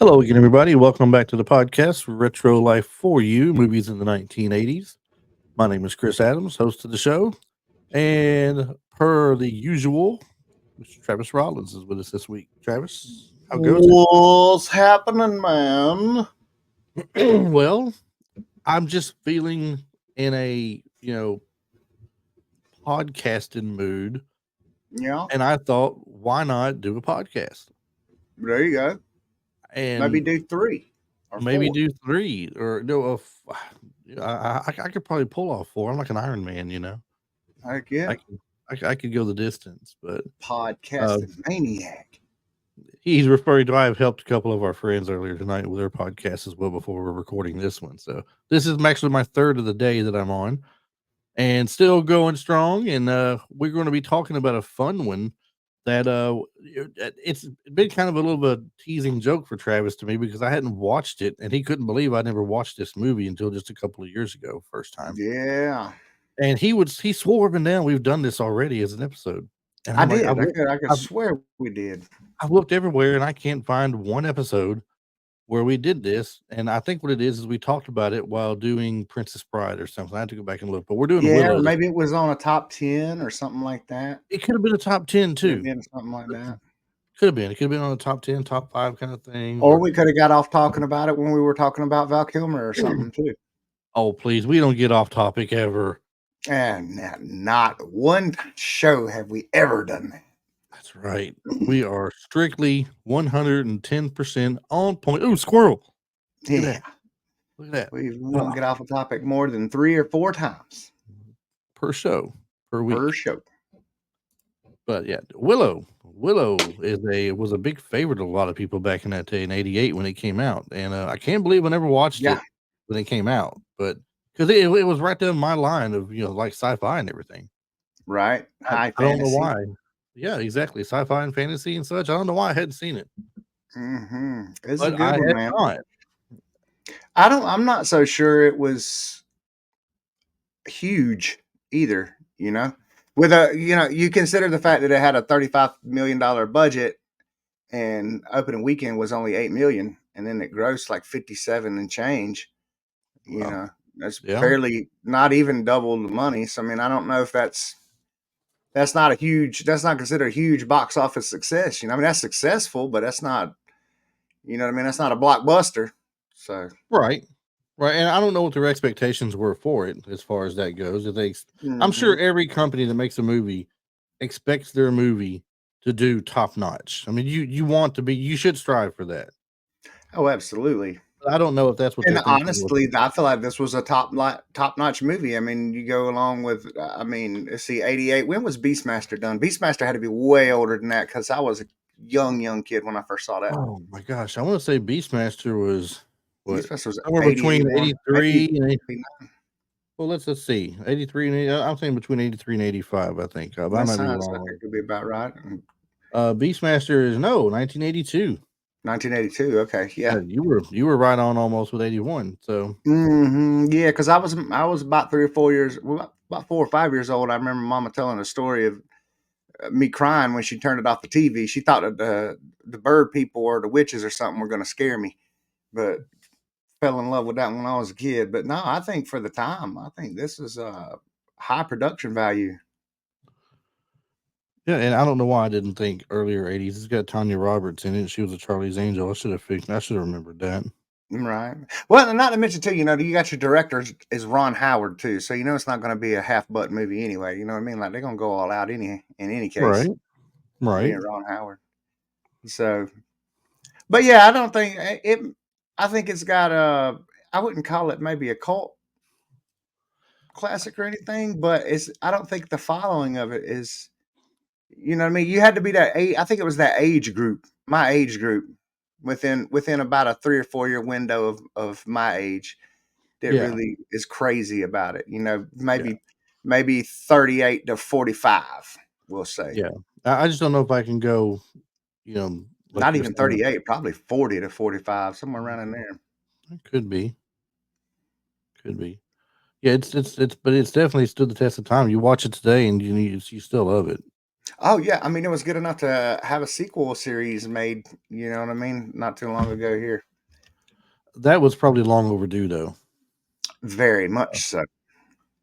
Hello again, everybody. Welcome back to the podcast, Retro Life for You, movies in the 1980s. My name is Chris Adams, host of the show. And per the usual, Mr. Travis Rollins is with us this week. Travis, how goes What's happening, man? it? Well, I'm just feeling in a, podcasting mood. Yeah, And I thought, why not do a podcast? there you go. Maybe And do 3 or maybe 4. do three or no, I could probably pull off four. I'm like an Iron Man, Heck I yeah. could I could go the distance, but uh, Podcasting maniac. he's referring to I have helped a couple of our friends earlier tonight with their podcast as well before we're recording this one. So this is actually my third of the day that I'm on and still going strong. And we're going to be talking about a fun one that it's been kind of a little bit teasing joke for Travis to me because I hadn't watched it and he couldn't believe I never watched this movie until just a couple of years ago, first time. Yeah, And he swore up and down we've done this already as an episode. And I I'm like, did. I could swear we did. I've looked everywhere and I can't find one episode where we did this. And I think what it is we talked about it while doing Princess Bride or something. I had to go back and look, but we're doing Yeah, or Willow. maybe it was on a top 10 or something like that. It could have been a top 10 Could have too. been something like that. Could have been. It could have been on a top 10, top 5 kind of thing. Or we could have got off talking about it when we were talking about Val Kilmer or something too. Oh, please. We don't get off topic ever. And not one show have we ever done that. That's right. We are strictly 110% on point. Ooh, squirrel. Look at Yeah, that. Look at that. we won't get off a topic more than 3 or 4 times Per show, per week. per show. But yeah, Willow was a big favorite of a lot of people back in that day in '88 when it came out, and I can't believe I never watched Yeah, it when it came out, but because it was right down my line of like sci-fi and everything. right. High I don't know fantasy. why. Yeah, exactly, sci-fi and fantasy and such. I don't know why I hadn't seen it, It's a but I good one, had man. not. I'm not so sure it was huge either. With you consider the fact that it had a $35 million budget and opening weekend was only 8 million, and then it grossed like 57 and change. Wow. That's Yeah. barely not even double the money. So I mean, I don't know if that's not considered a huge box office success. I mean, that's successful, but that's not. You know what I mean? That's not a blockbuster. So Right. Right, and I don't know what their expectations were for it as far as that goes. I'm sure mhm. every company that makes a movie expects their movie to do top notch. I mean, you should strive for that. Oh, absolutely. But I don't know if that's what And they're thinking with honestly, I feel like this was a top notch movie. I mean, you go along with. I mean, let's see, 88. When was Beastmaster done? Beastmaster had to be way older than that because I was a young kid when I first saw that. Oh my gosh, I want to say Beastmaster was what Beastmaster was somewhere 80, between 81, 83 and 89. well, let's see, 83 and 80, I'm saying between 83 and 85. I think I That might be sounds like wrong. it could be about right. Beastmaster is no 1982. 1982. Okay, yeah. You were right on almost with 81. So Yeah, because I was about 3 or 4 years, well, about 4 or 5 years old. I remember Mama telling a story of me crying when she turned it off the TV. She thought that the bird people or the witches or something were going to scare me, but fell in love with that when I was a kid. But no, I think for the time, I think this is a high production value. yeah, and I don't know why I didn't think earlier 80s. It's got Tanya Roberts in it. She was a Charlie's Angel. I should have remembered that. Right. Well, and not to mention too, you got your director is Ron Howard too, so it's not going to be a half butt movie anyway. You know what I mean? Like they're going to go all out in any case. Right. Right. Being Ron Howard. So, but yeah, I don't think it. I think it's got a. I wouldn't call it maybe a cult classic or anything, but I don't think the following of it is. You know what I mean? You had to be that age. I think it was that age group, my age group, within about a 3 or 4 year window of my age that Yeah. really is crazy about it. Yeah. Maybe 38 to 45, we'll say. Yeah. I just don't know if I can go, like Not you're even saying. 38, probably 40 to 45, somewhere around in there. It could be. Could be. Yeah, but it's definitely stood the test of time. You watch it today and you still love it. Oh yeah, I mean it was good enough to have a sequel series made. You know what I mean? Not too long ago here. That was probably long overdue, though. Very much so.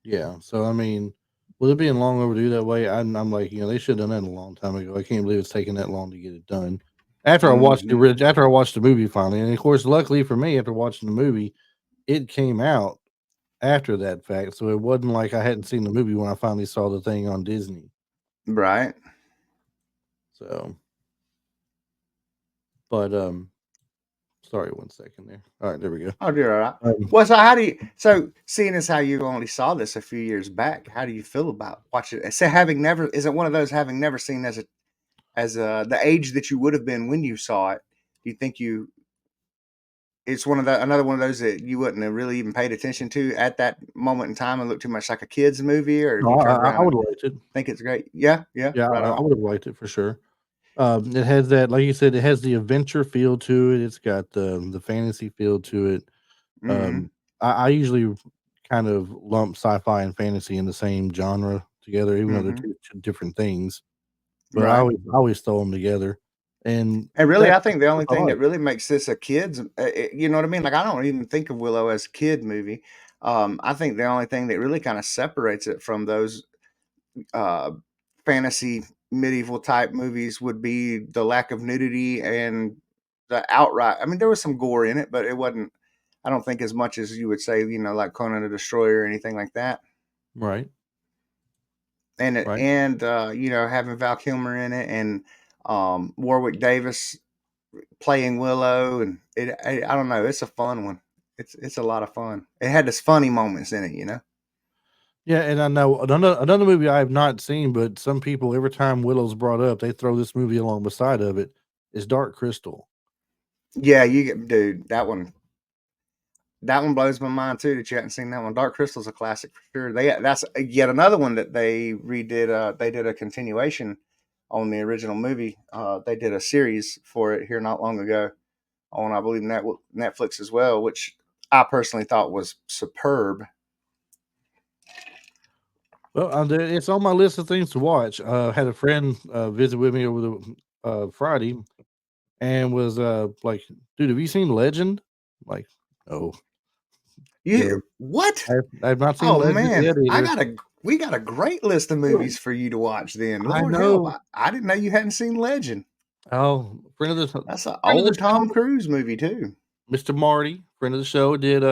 Yeah. So I mean, with it being long overdue that way, I'm like, they should have done that a long time ago. I can't believe it's taking that long to get it done. Hmm. After I watched the movie finally, and of course, luckily for me, after watching the movie, it came out after that fact, so it wasn't like I hadn't seen the movie when I finally saw the thing on Disney. Right. So, but sorry, 1 second there. All right, there we go. Oh, you're all right. Um, Well, so how do you? So seeing as how you only saw this a few years back, how do you feel about watching it? Say having never, is it one of those having never seen as the age that you would have been when you saw it? Do you think it's one of the another one of those that you wouldn't have really even paid attention to at that moment in time and looked too much like a kids movie, or do no, you turn I around would and have liked it. think it's great? Yeah, yeah, Yeah, right I on. would have liked it for sure. It has that, like you said, it has the adventure feel to it. It's got the fantasy feel to it. Hmm. Um, I usually kind of lump sci-fi and fantasy in the same genre together, even though they're Hmm. two different things. But Right. I always throw them together, and And really, that's I think the only what I thing like. that really makes this a kids, you know what I mean? Like I don't even think of Willow as a kid movie. I think the only thing that really kind of separates it from those uh, fantasy medieval type movies would be the lack of nudity and the outright. I mean, there was some gore in it, but it wasn't. I don't think as much as you would say, like Conan the Destroyer or anything like that. Right, right. Having Val Kilmer in it and Warwick Davis playing Willow, and I don't know. It's a fun one. It's a lot of fun. It had this funny moments in it. Yeah, and I know another movie I have not seen, but some people every time Willow's brought up, they throw this movie along beside of it. Is Dark Crystal. Yeah, you get dude. That one blows my mind too that you hadn't seen that one. Dark Crystal's a classic for sure. That's yet another one that they redid. They did a continuation on the original movie. They did a series for it here not long ago on I believe Netflix as well, which I personally thought was superb. Well, it's on my list of things to watch. Had a friend visit with me over the Friday, and was like, "Dude, have you seen Legend?" Like, no, you know, You what? I've not seen Oh Legend man, yet either. we got a great list of movies for you to watch. Then, I Lord help, know. I didn't know you hadn't seen Legend. Oh, That's an friend of the old Tom show, Cruise movie too. Mr. Marty, friend of the show, did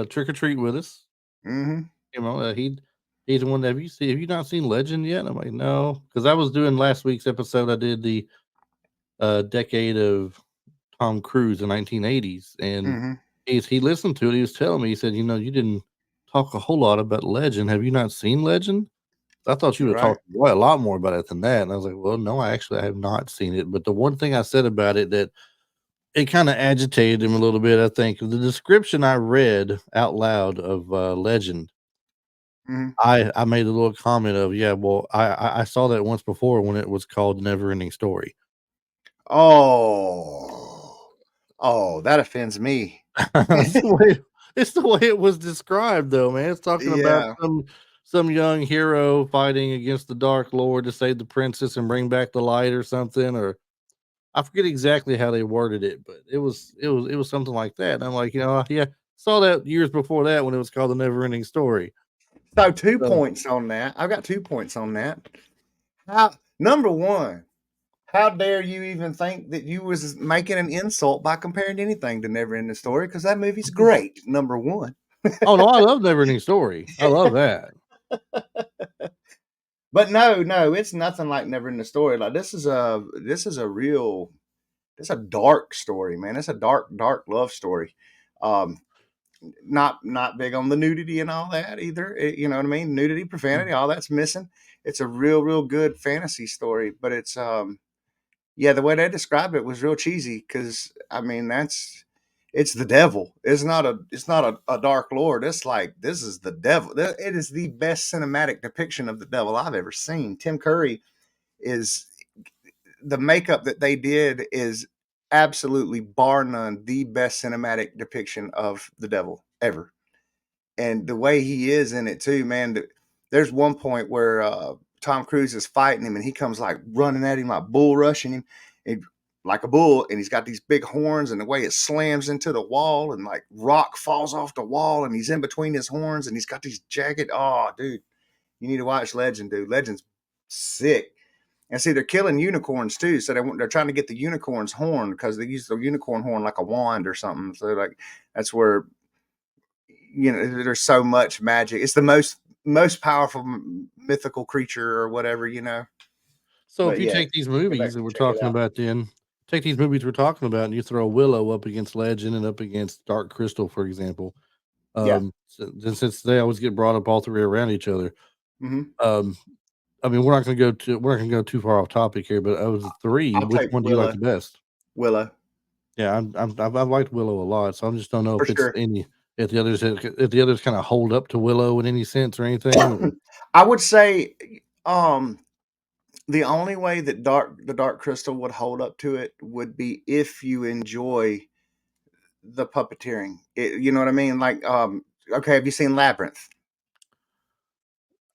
Trick or Treat with us. Hmm. He's the one that have you not seen Legend yet? I'm like, no, because I was doing last week's episode. I did the decade of Tom Cruise in 1980s, and Hmm. he listened to it. He was telling me, he said, you didn't talk a whole lot about Legend. Have you not seen Legend? I thought you would have Right. talked a lot more about it than that. And I was like, well, no, I have not seen it. But the one thing I said about it that it kind of agitated him a little bit, I think, the description I read out loud of Legend, Hmm. I made a little comment of, yeah, well, I saw that once before when it was called Never Ending Story. Oh, oh, that offends me. It's the way it's the way it was described, though, man. It's talking about Yeah. some young hero fighting against the Dark Lord to save the princess and bring back the light or something, or I forget exactly how they worded it, but it was something like that. And I'm like, yeah, saw that years before that when it was called The Never Ending Story. So two So, points on that. I've got 2 points on that. How number one? How dare you even think that you was making an insult by comparing anything to Never Ending Story? Because that movie's great. Number one. oh no, I love Never Ending Story. I love that. But no, no, it's nothing like Never Ending Story. Like this is a real it's a dark story, man. It's a dark, dark love story. Um, not big on the nudity and all that either. You know what I mean? Nudity, profanity, all that's missing. It's a real, real good fantasy story, but it's yeah, the way they described it was real cheesy because I mean it's the devil. It's not a dark lord. It's like this is the devil. It is the best cinematic depiction of the devil I've ever seen. Tim Curry is the makeup that they did is absolutely bar none the best cinematic depiction of the devil ever. And the way he is in it too, man. There's one point where Tom Cruise is fighting him, and he comes like running at him, like bull rushing him, like a bull, and he's got these big horns, and the way it slams into the wall, and like rock falls off the wall, and he's in between his horns, and he's got these jagged. Oh, dude, you need to watch Legend, dude. Legend's sick. And see, they're killing unicorns too. So they're trying to get the unicorn's horn because they use the unicorn horn like a wand or something. So like that's where there's so much magic. It's the most powerful mythical creature or whatever. So if But you yeah, take these go back movies that and we're check it talking out. about, take these movies we're talking about, and you throw Willow up against Legend and up against Dark Crystal, for example. Yeah. Since they always get brought up all three around each other. Mm-hmm. I mean, we're not going to go too far off topic here, but of the three, I'll which take one do you like the best? Willow Yeah, I've liked Willow a lot, so I just don't know for if it's sure. if the others kind of hold up to Willow in any sense or anything. Or, I would say the only way that the Dark Crystal would hold up to it would be if you enjoy the puppeteering. You know what I mean? Like, okay, have you seen Labyrinth?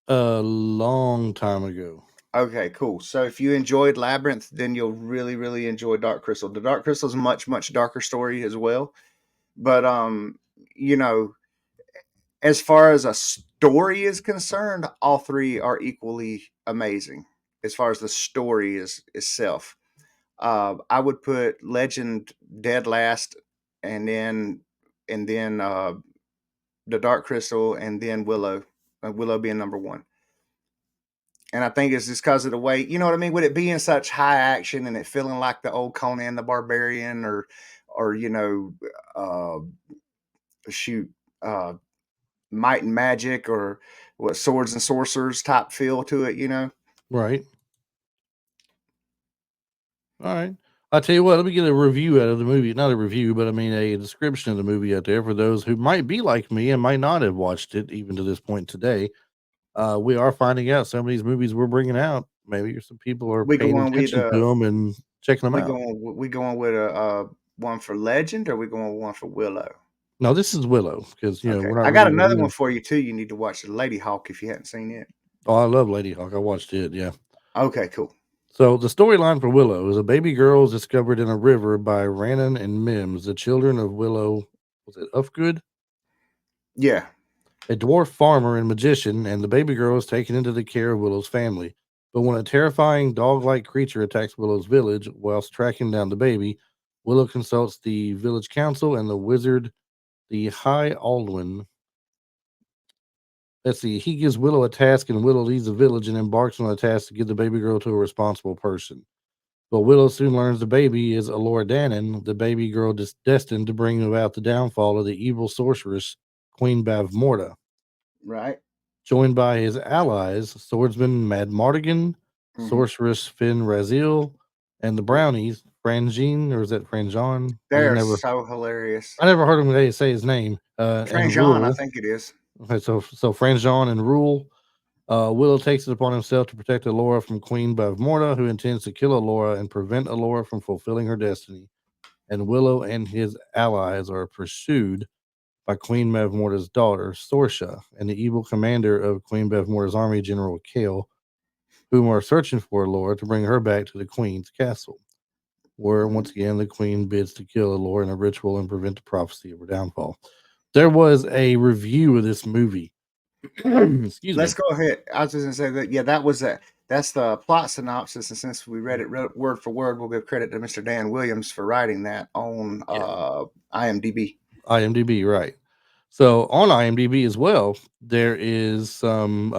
a long time ago. Okay, cool. So if you enjoyed Labyrinth, then you'll really, really enjoy Dark Crystal. The Dark Crystal is a much, much darker story as well. But you know, as far as a story is concerned, all three are equally amazing. As far as the story is itself, I would put Legend dead last, and then the Dark Crystal, and then Willow. Willow being number one. And I think it's just because of the way, you know what I mean? With it being such high action and it feeling like the old Conan the Barbarian, or uh, shoot, uh, Might and Magic, or what, Swords and Sorcerers type feel to it. Right. All right. I'll tell you what, let me get a review out of the movie. Not a review, but I mean a description of the movie out there for those who might be like me and might not have watched it even to this point today. We are finding out some of these movies we're bringing out. Maybe some people are We paying going with attention to them and checking them we out. going with a one for Legend, or we going with one for Willow? No, this is Willow because Okay, we're not I got really another one reviewing. for you too. You need to watch the Lady Hawk if you hadn't seen it. Oh, I love Lady Hawk. I watched it. Yeah. Okay, cool. So the storyline for Willow is a baby girl is discovered in a river by Rhiannon and Mims, the children of Willow. Was it Ufgood? Yeah, A dwarf farmer and magician, and the baby girl is taken into the care of Willow's family. But when a terrifying dog-like creature attacks Willow's village whilst tracking down the baby, Willow consults the village council and the wizard, the High Aldwin. Let's see, he gives Willow a task, and Willow leaves the village and embarks on a task to get the baby girl to a responsible person. But Willow soon learns the baby is Alora Dannon, the baby girl destined to bring about the downfall of the evil sorceress, Queen Bavmorda. right. Joined by his allies, swordsman Madmartigan, Hmm. sorceress Fin Raziel, and the brownies, Frangine, or is that Franjon? They're so hilarious. I never heard him say his name, and Franjon, I Rule. think it is. Okay, so Franjon and Rule. Willow takes it upon himself to protect Alora from Queen Bavmorda, who intends to kill Alora and prevent Alora from fulfilling her destiny. And Willow and his allies are pursued by Queen Bavmorda's daughter, Sorsha, and the evil commander of Queen Bavmorda's army, General Kale, whom are searching for Alora to bring her back to the Queen's castle, where Mhm. once again the Queen bids to kill Alora in a ritual and prevent the prophecy of her downfall. There was a review of this movie. Excuse me. Let's go ahead. I was just gonna say that. Yeah, that's the plot synopsis, and since we read it word for word, we'll give credit to Mr. Dan Williams for writing that on Yeah, IMDb. IMDb, right. So on IMDb as well, there is some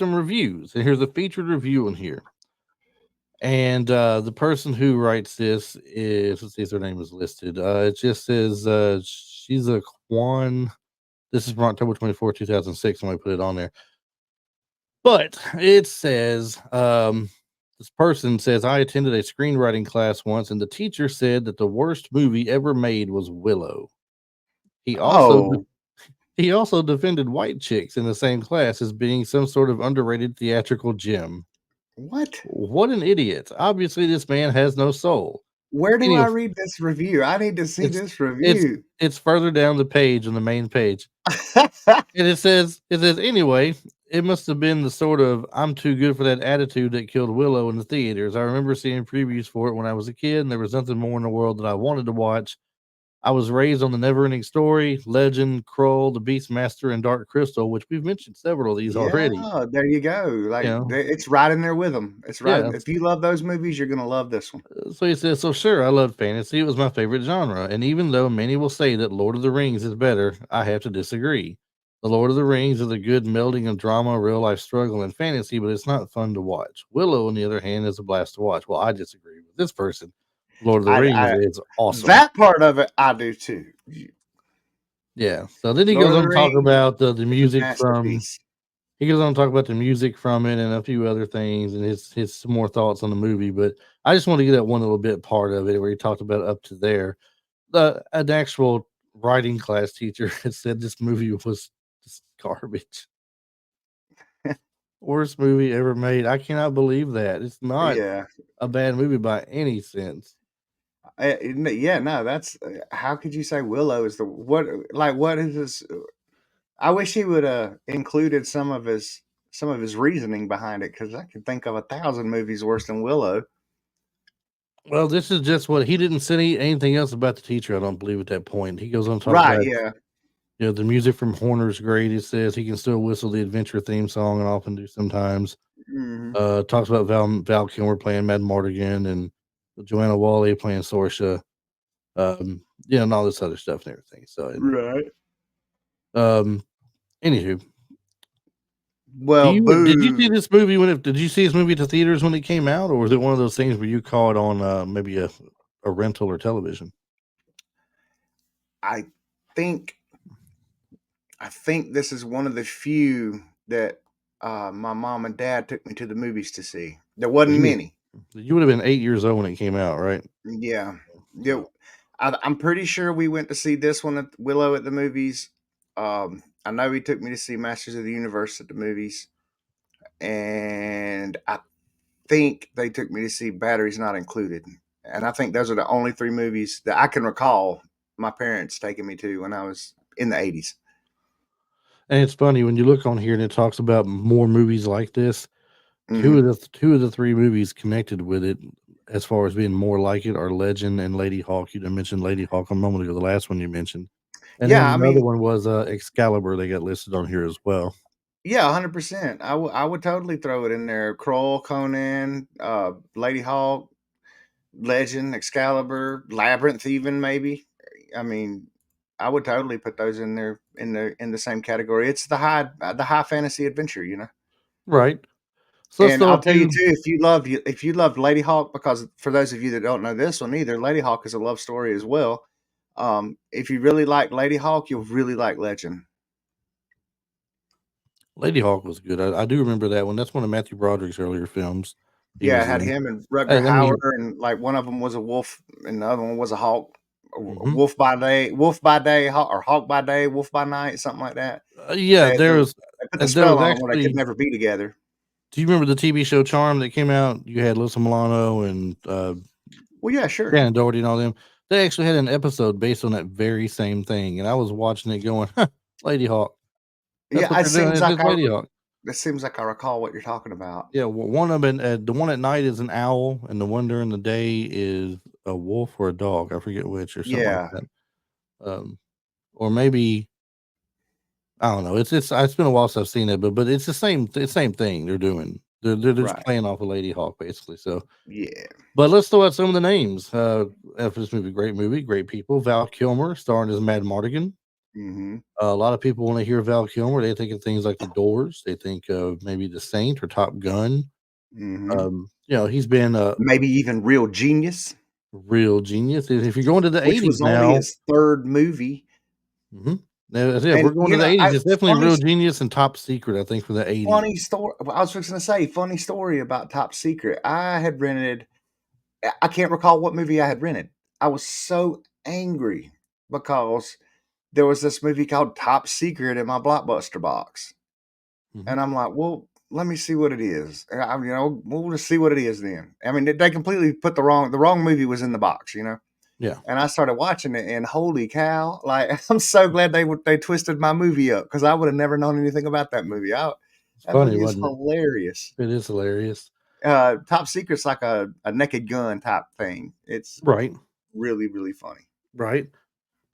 reviews, and here's a featured review in here. And the person who writes this is, let's see if their name is listed. It just says she's a Quan. This is from October 24th, 2006. When I put it on there, but it says this person says I attended a screenwriting class once, and the teacher said that the worst movie ever made was Willow. He also Oh, He also defended white chicks in the same class as being some sort of underrated theatrical gem. what? What an idiot. Obviously, this man has no soul. Where do I Anyway, read this review? I need to see it's this it's review. it's further down the page on the main page. And it says anyway, it must have been the sort of I'm too good for that attitude that killed Willow in the theaters. I remember seeing previews for it when I was a kid, and there was nothing more in the world that I wanted to watch. I was raised on the Neverending Story, Legend, Krull, The Beastmaster, and Dark Crystal, which we've mentioned several of these Yeah, already. there you go. You Like know, it's right in there with them. It's right. yeah. If you love those movies, you're gonna love this one. So he says, so sure, I love fantasy. It was my favorite genre. And even though many will say that Lord of the Rings is better, I have to disagree. The Lord of the Rings is a good melding of drama, real life struggle, and fantasy, but it's not fun to watch. Willow, on the other hand, is a blast to watch. Well, I disagree with this person. Lord of the Rings I is awesome. that part of it I do too. Yeah. So then he Lord goes of on the to talk Rings, about the music from masterpiece. he goes on to talk about the music from it and a few other things and his some more thoughts on the movie. But I just want to get that one little bit part of it where he talked about up to there. An actual writing class teacher had said this movie was just garbage. Worst movie ever made. I cannot believe that. It's not Yeah, a bad movie by any sense. yeah. No, that's how could you say Willow is the what? Like what is this? I wish he would have included some of his reasoning behind it because I could think of 1,000 movies worse than Willow. Well, this is just what he didn't say anything else about the teacher, I don't believe at that point. He goes on to talk Right? about Yeah. the music from Horner's great. It says he can still whistle the adventure theme song and often do sometimes. Hmm. Talks about Val Kilmer playing Madmartigan and Joanna Wally playing Sorsha. And all this other stuff and everything. So, Right. um, anywho, Well, did you see boo. this movie did you see this movie at the theaters when it came out, or was it one of those things where you caught it on maybe a rental or television? I think I think this is one of the few that my mom and dad took me to the movies to see. There So wasn't many. you would have been 8 years old when it came out, right? Yeah. Yeah. So I'm pretty sure we went to see this one at Willow at the movies. I know he took me to see Masters of the Universe at the movies, and I think they took me to see Batteries Not Included. And I think those are the only three movies that I can recall my parents taking me to when I was in the 80s. and it's funny when you look on here and it talks about more movies like this. Hmm. Two of the three movies connected with it, as far as being more like it, are Legend and Lady Hawk. You done mentioned Lady Hawk a moment ago, the last one you mentioned, and then Yeah, I another mean, one was Excalibur. They got listed on here as well. yeah, 100%. I would totally throw it in there. Kroll, Conan, Lady Hawk, Legend, Excalibur, Labyrinth, even maybe. I mean, I would totally put those in there in the same category. It's the high fantasy adventure, you know. Right. So let's And throw I'll a tell you few. too, if you love Lady Hawk, because for those of you that don't know this one either, Lady Hawk is a love story as well. If you really like Lady Hawk, you'll really like Legend. Lady Hawk was good. I do remember that one. That's one of Matthew Broderick's earlier films he Yeah, it was had in. him and Rutger And I Hauer, mean, and like one of them was a wolf, and the other one was a hawk. mhm. Wolf by day, or hawk by day, wolf by night, something like that. Yeah, They put the there spell was on them where they could actually. never be together. Do you remember the TV show Charm that came out? You had Alyssa Milano and Well, yeah, sure. Shannon Doherty and all them. They actually had an episode based on that very same thing, and I was watching it going, huh, Lady Hawk. That's Yeah, what they're doing. It's just Lady Hawk. it seems like I recall what you're talking about. Yeah, one of them, the one at night is an owl, and the one during the day is a wolf or a dog. I forget which, or something like Yeah, that. Or maybe I don't know. It's been a while since I've seen it, but it's the same thing they're doing. They're just right. playing off of Lady Hawk basically. So, Yeah. but let's throw out some of the names. For this movie, great people. Val Kilmer starring as Madmartigan. Hmm. A lot of people, when they hear Val Kilmer, they think of things like The Doors. They think of maybe The Saint or Top Gun. Hmm. He's been a Maybe even Real Genius, real genius. If you're going to the which '80s was only now, his third movie. mhm. Now, if we're And going to the '80s, it's definitely funny Real Genius and Top Secret. I think for the '80s. funny story. I was fixing to say funny story about Top Secret. I had rented. I can't recall what movie I had rented. I was so angry because there was this movie called Top Secret in my Blockbuster box, Mhm. and I'm like, well, let me see what it is. And we'll just see what it is then. I mean, they completely put the wrong movie was in the box, you know. Yeah. And I started watching it, and holy cow! Like I'm so glad they twisted my movie up because I would have never known anything about that movie. It's That funny, movie is wasn't it? hilarious. It is hilarious. Top Secret's like a Naked Gun type thing. It's Right. really, really funny. Right.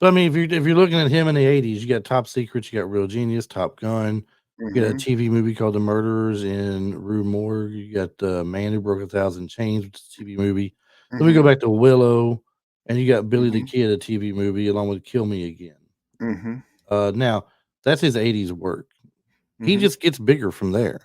But I mean, if you're looking at him in the 80s, you got Top Secrets, you got Real Genius, Top Gun, you got a Hmm. TV movie called The Murderers in Rue Morgue, you got The Man Who Broke a Thousand Chains, which is a TV movie. Then we go Hmm. back to Willow, and you got Billy the Hmm. Kid, a TV movie, along with Kill Me Again. Hmm. Now that's his 80s work. He Hmm. just gets bigger from there.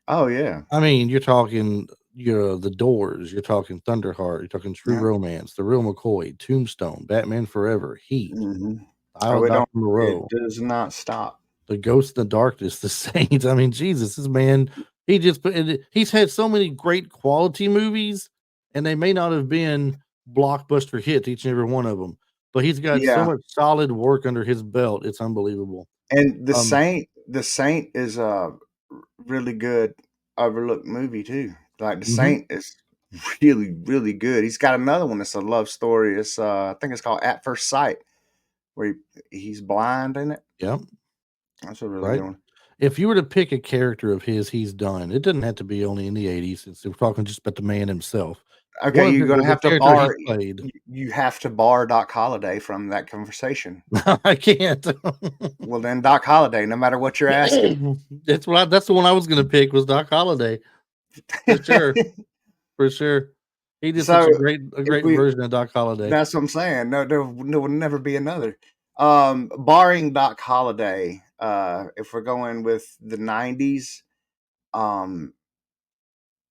Oh yeah. I mean, you're talking The Doors, you're talking Thunderheart, you're talking True Yeah. Romance, The Real McCoy, Tombstone, Batman Forever, Heat, Hmm. Isle Oh, of it don't. Dr. It Moreau, does not stop. The Ghost in the Darkness, The Saints. I mean, Jesus, this man, he's had so many great quality movies, and they may not have been blockbuster hits, each and every one of them, but he's got so Yeah. much solid work under his belt. It's unbelievable. And Um, The Saint is a really good overlooked movie too. Like The mhm, Saint is really, really good. He's got another one that's a love story. It's I think it's called At First Sight, where he's blind in it. yeah, That's a really right. good one. If you were to pick a character of his he's done, it doesn't have to be only in the 80s, since we're talking just about the man himself. Okay, One of you're gonna the have to character he's bar played. you have to bar Doc Holliday from that conversation. I can't. Well then Doc Holliday, no matter what you're asking. That's the one I was gonna pick, was Doc Holliday. For sure, for sure. He did such So a if great we version of Doc Holliday. that's what I'm saying. No, there will never be another. Barring Doc Holliday, if we're going with the '90s, um,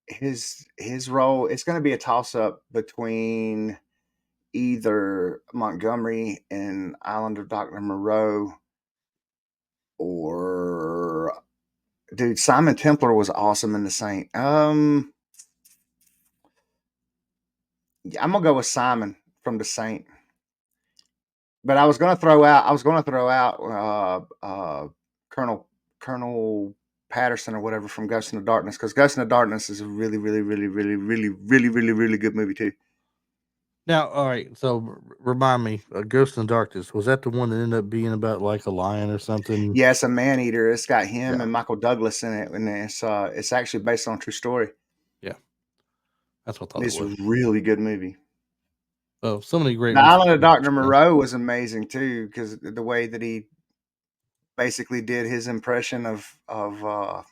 his role, it's going to be a toss up between either Montgomery and Island of Dr. Moreau, or dude, Simon Templar was awesome in The Saint. I'm gonna go with Simon from The Saint. But I was gonna throw out Colonel Colonel Patterson or whatever from Ghost in the Darkness, because Ghost in the Darkness is a really, really, really, really, really, really, really, really good movie too. Now, all right, so remind me, Ghost in the Darkness, was that the one that ended up being about like a lion or something? Yeah, it's a man eater. It's got him Yeah, and Michael Douglas in it, and it's actually based on a true story. yeah, that's what I thought it It's a was. really good movie. Oh, so many great The ones to Island of choose Dr. from. Moreau was amazing too, because the way that he basically did his impression of oh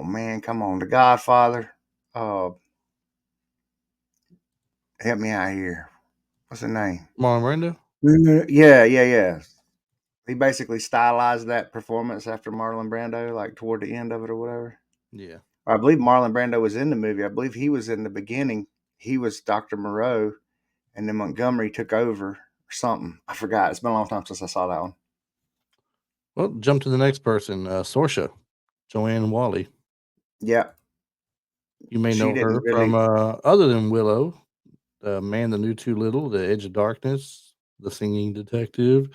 man, come on, The Godfather. Uh, Help me out here. What's the name? Marlon Brando? Yeah, yeah, yeah. He basically stylized that performance after Marlon Brando, like toward the end of it or whatever. Yeah. I believe Marlon Brando was in the movie. I believe he was in the beginning. He was Dr. Moreau, and then Montgomery took over or something. I forgot. It's been a long time since I saw that one. Well, jump to the next person, Sorsha, Joanne Wally. Yeah, You may she know her didn't from, really. other than Willow, Man That Knew Too Little, The Edge of Darkness, The Singing Detective.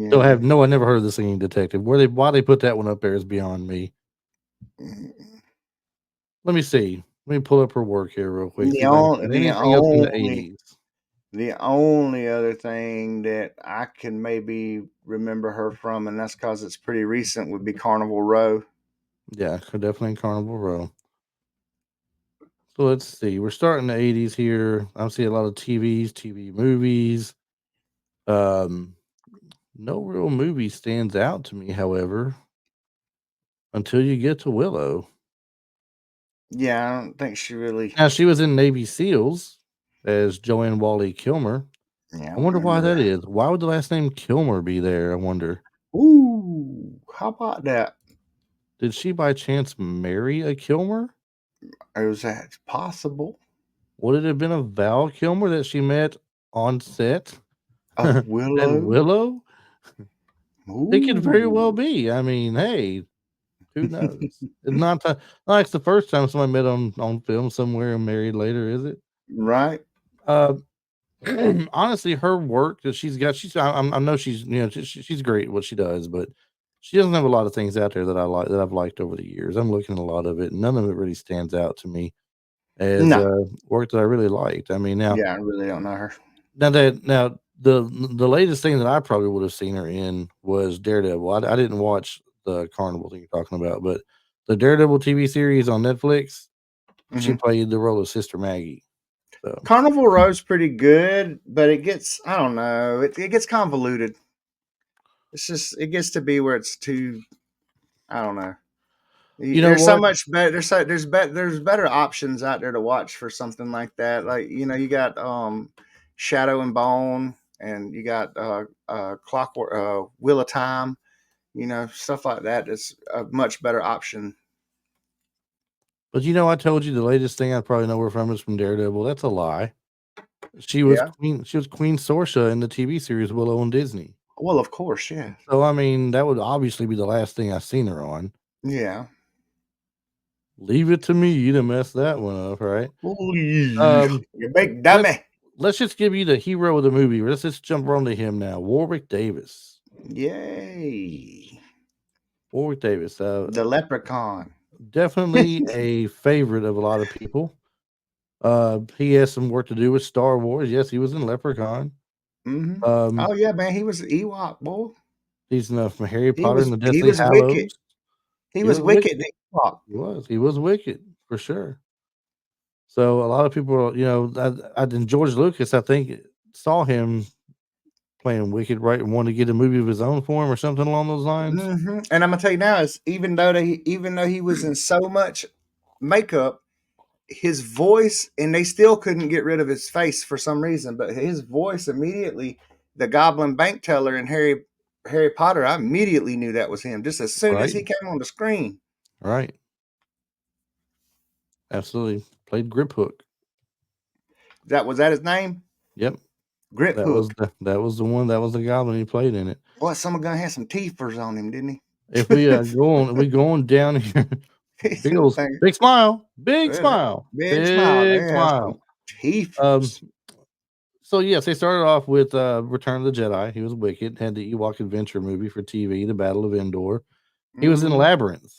Still Yeah. have no, I never heard of The Singing Detective. Why they put that one up there is beyond me. Let me see. Let me pull up her work here real quick. See The if I can only, find the anything else from the only, 80s. the only other thing that I can maybe remember her from, and that's because it's pretty recent, would be Carnival Row. Yeah, definitely in Carnival Row. So let's see. We're starting the 80s here. I'm seeing a lot of TV movies. Um, no real movie stands out to me, however, until you get to Willow. Yeah, I don't think she really. Now, she was in Navy SEALs as Joanne Wally Kilmer. Yeah, I I don't wonder why that remember. is. Why would the last name Kilmer be there? I wonder. Ooh, how about that? Did she by chance marry a Kilmer? Is that possible? Would it have been a Val Kilmer that she met on set Of at Willow? Willow? It could very well Ooh, be. I mean, hey, who knows? It's not not like it's the first time somebody met on film somewhere and married later, is it? right? Uh, honestly, her work that she's got, I know she's, she's great at what she does, but she doesn't have a lot of things out there that I like, that I've liked over the years. I'm looking at a lot of it, and none of it really stands out to me as No, work that I really liked. I mean, yeah, I really don't know her. now the latest thing that I probably would have seen her in was Daredevil. I didn't watch the Carnival thing you're talking about, but the Daredevil TV series on Netflix, she played the role of Sister Maggie. So Carnival Row's pretty good, but it gets, I don't know, it gets convoluted. It's just, it gets to be where it's too, I don't know. you know There's so what? much better. There's better options out there to watch for something like that. Like, you got Shadow and Bone, and you got Clockwork, Wheel of Time. Stuff like that is a much better option. But I told you the latest thing I probably know her from is from Daredevil. That's a lie. She was Yeah. Queen. She was Queen Sorcerer in the TV series Willow on Disney. Well, of course, yeah, So I mean, that would obviously be the last thing I seen her on. yeah. Leave it to me to mess that one up, right? You big Let's dummy. let's just give you the hero of the movie. Let's just jump on to him now. Warwick Davis. Yay! Warwick Davis. The Leprechaun. Definitely a favorite of a lot of people. He has some work to do with Star Wars. Yes, he was in Leprechaun. Oh yeah, man, he was an Ewok, boy. He's from Harry He Potter and was the he Deathly was wicked. Hallows. He He was was wicked. wicked. The Ewok. He was wicked for sure. So a lot of people, and George Lucas, I think, saw him playing wicked, right, and wanted to get a movie of his own for him or something along those lines. And I'm gonna tell you now, is even though he was in so much makeup, his voice, and they still couldn't get rid of his face for some reason, but his voice immediately, the Goblin bank teller in Harry Potter, I immediately knew that was him just as soon as Right, he came on the screen. right, absolutely. Played Grip Hook. Was that his name? Yep, Grip Hook. that was the one. That was the Goblin he played in it. Boy, someone gonna have some teethers on him, didn't he? If we go on down here, big smile, big smile, Big smile. They big have some smile. teethers. So yes, they started off with Return of the Jedi. He was wicked. Had the Ewok adventure movie for TV, The Battle of Endor. He was in Labyrinth.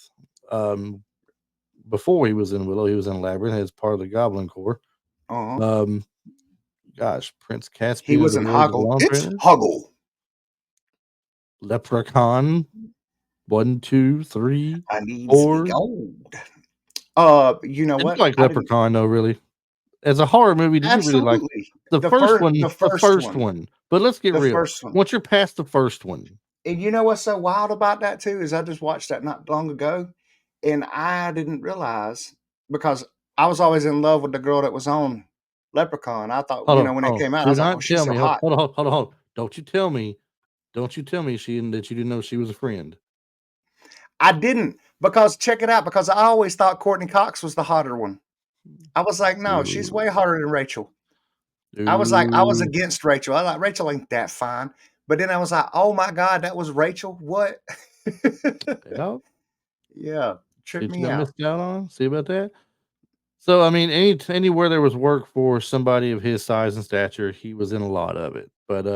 Before he was in Willow, he was in Labyrinth as part of the Goblin Corps. Uh-huh. Prince He Caspian was of in the Lords of Hoggle. Lawn It's Trailers. Hoggle. Leprechaun 1, 2, 3, I need 4. gold. You know Did you what? like Leprechaun though? Really, as a horror movie, did you really like Absolutely. the first one? The The first first one. one. But let's get The real. first one. Once you're past the first one, And you know what's so wild about that too is I just watched that not long ago, and I didn't realize, because I was always in love with the girl that was on Leprechaun. I thought, hold on, when it hold on. came out, I Do was like, oh, not she's tell so me. Hold hot. on, hold on. Don't you tell me that you didn't know she was a friend. I didn't, because check it out, because I always thought Courtney Cox was the hotter one. I was like, no, she's way hotter than Rachel. I was Ooh. against Rachel. I like, Rachel ain't that fine. But then I was like, oh my God, that was Rachel? What? Yeah. Yeah, See tripped what you me got out. missed out on? See about that? So I mean, anywhere there was work for somebody of his size and stature, he was in a lot of it. But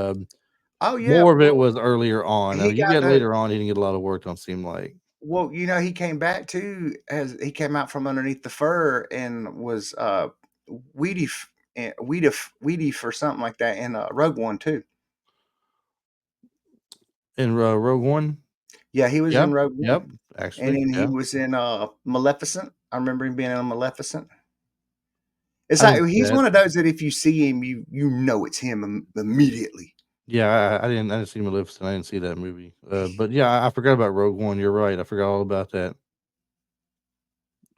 Oh yeah, more of it well, was earlier on. Now he you got get the later on, he didn't get a lot of work. Don't seem like. well, he came back too, as he came out from underneath the fur and was Weedy or something like that in Rogue One too. In Rogue One. Yeah, he was Yep. in Rogue Yep. One, and Actually, then he yeah. was in Maleficent. I remember him being in Maleficent. It's I didn't like see he's that. one of those that if you see him, you know it's him immediately. Yeah, I didn't see Maleficent. I didn't see that movie. But yeah, I forgot about Rogue One. You're right. I forgot all about that.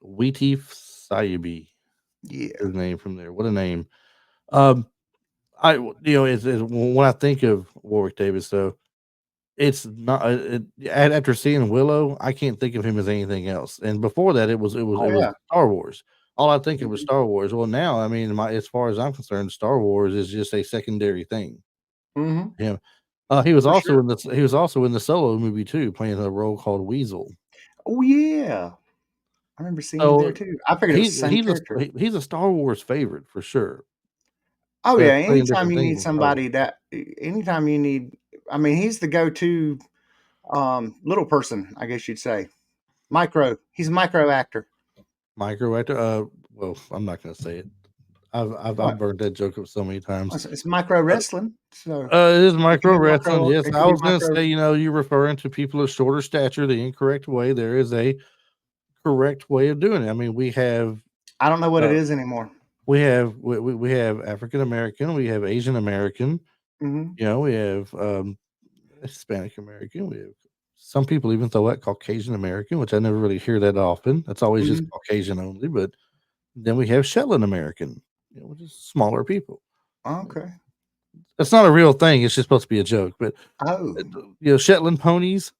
Weeteef Sayibi, Yeah. his name from there. What a name. Um, is when I think of Warwick Davis, though, it's not. After seeing Willow, I can't think of him as anything else. And before that, Oh it was yeah. Star Wars. All I think of was Mhm. Star Wars. Well, now, I mean, as far as I'm concerned, Star Wars is just a secondary thing. Mhm. Yeah. For sure. He was also in the Solo movie too, playing a role called Weasel. Oh yeah. I remember seeing him there So too. I figured it was the same character. he's a Star Wars favorite for sure. Oh yeah. But playing different things in Star Wars. Anytime you need, I mean, he's the go-to little person, I guess you'd say. He's a micro actor. Micro actor. Well, I'm not gonna say it. What? I've burned that joke up so many times. It's micro wrestling, so It is it could micro be wrestling. micro. Yes, It I could be was gonna micro. say, you're referring to people of shorter stature the incorrect way. There is a correct way of doing it. I mean, I don't know what it uh, is anymore. we have African American, we have Asian American, Hmm. we have Hispanic American, we have some people even throw out Caucasian American, which I never really hear that often. That's always just Hmm. Caucasian only. But then we have Shetland American, which is smaller people. Okay. That's not a real thing. It's just supposed to be a joke. But Oh. Shetland ponies,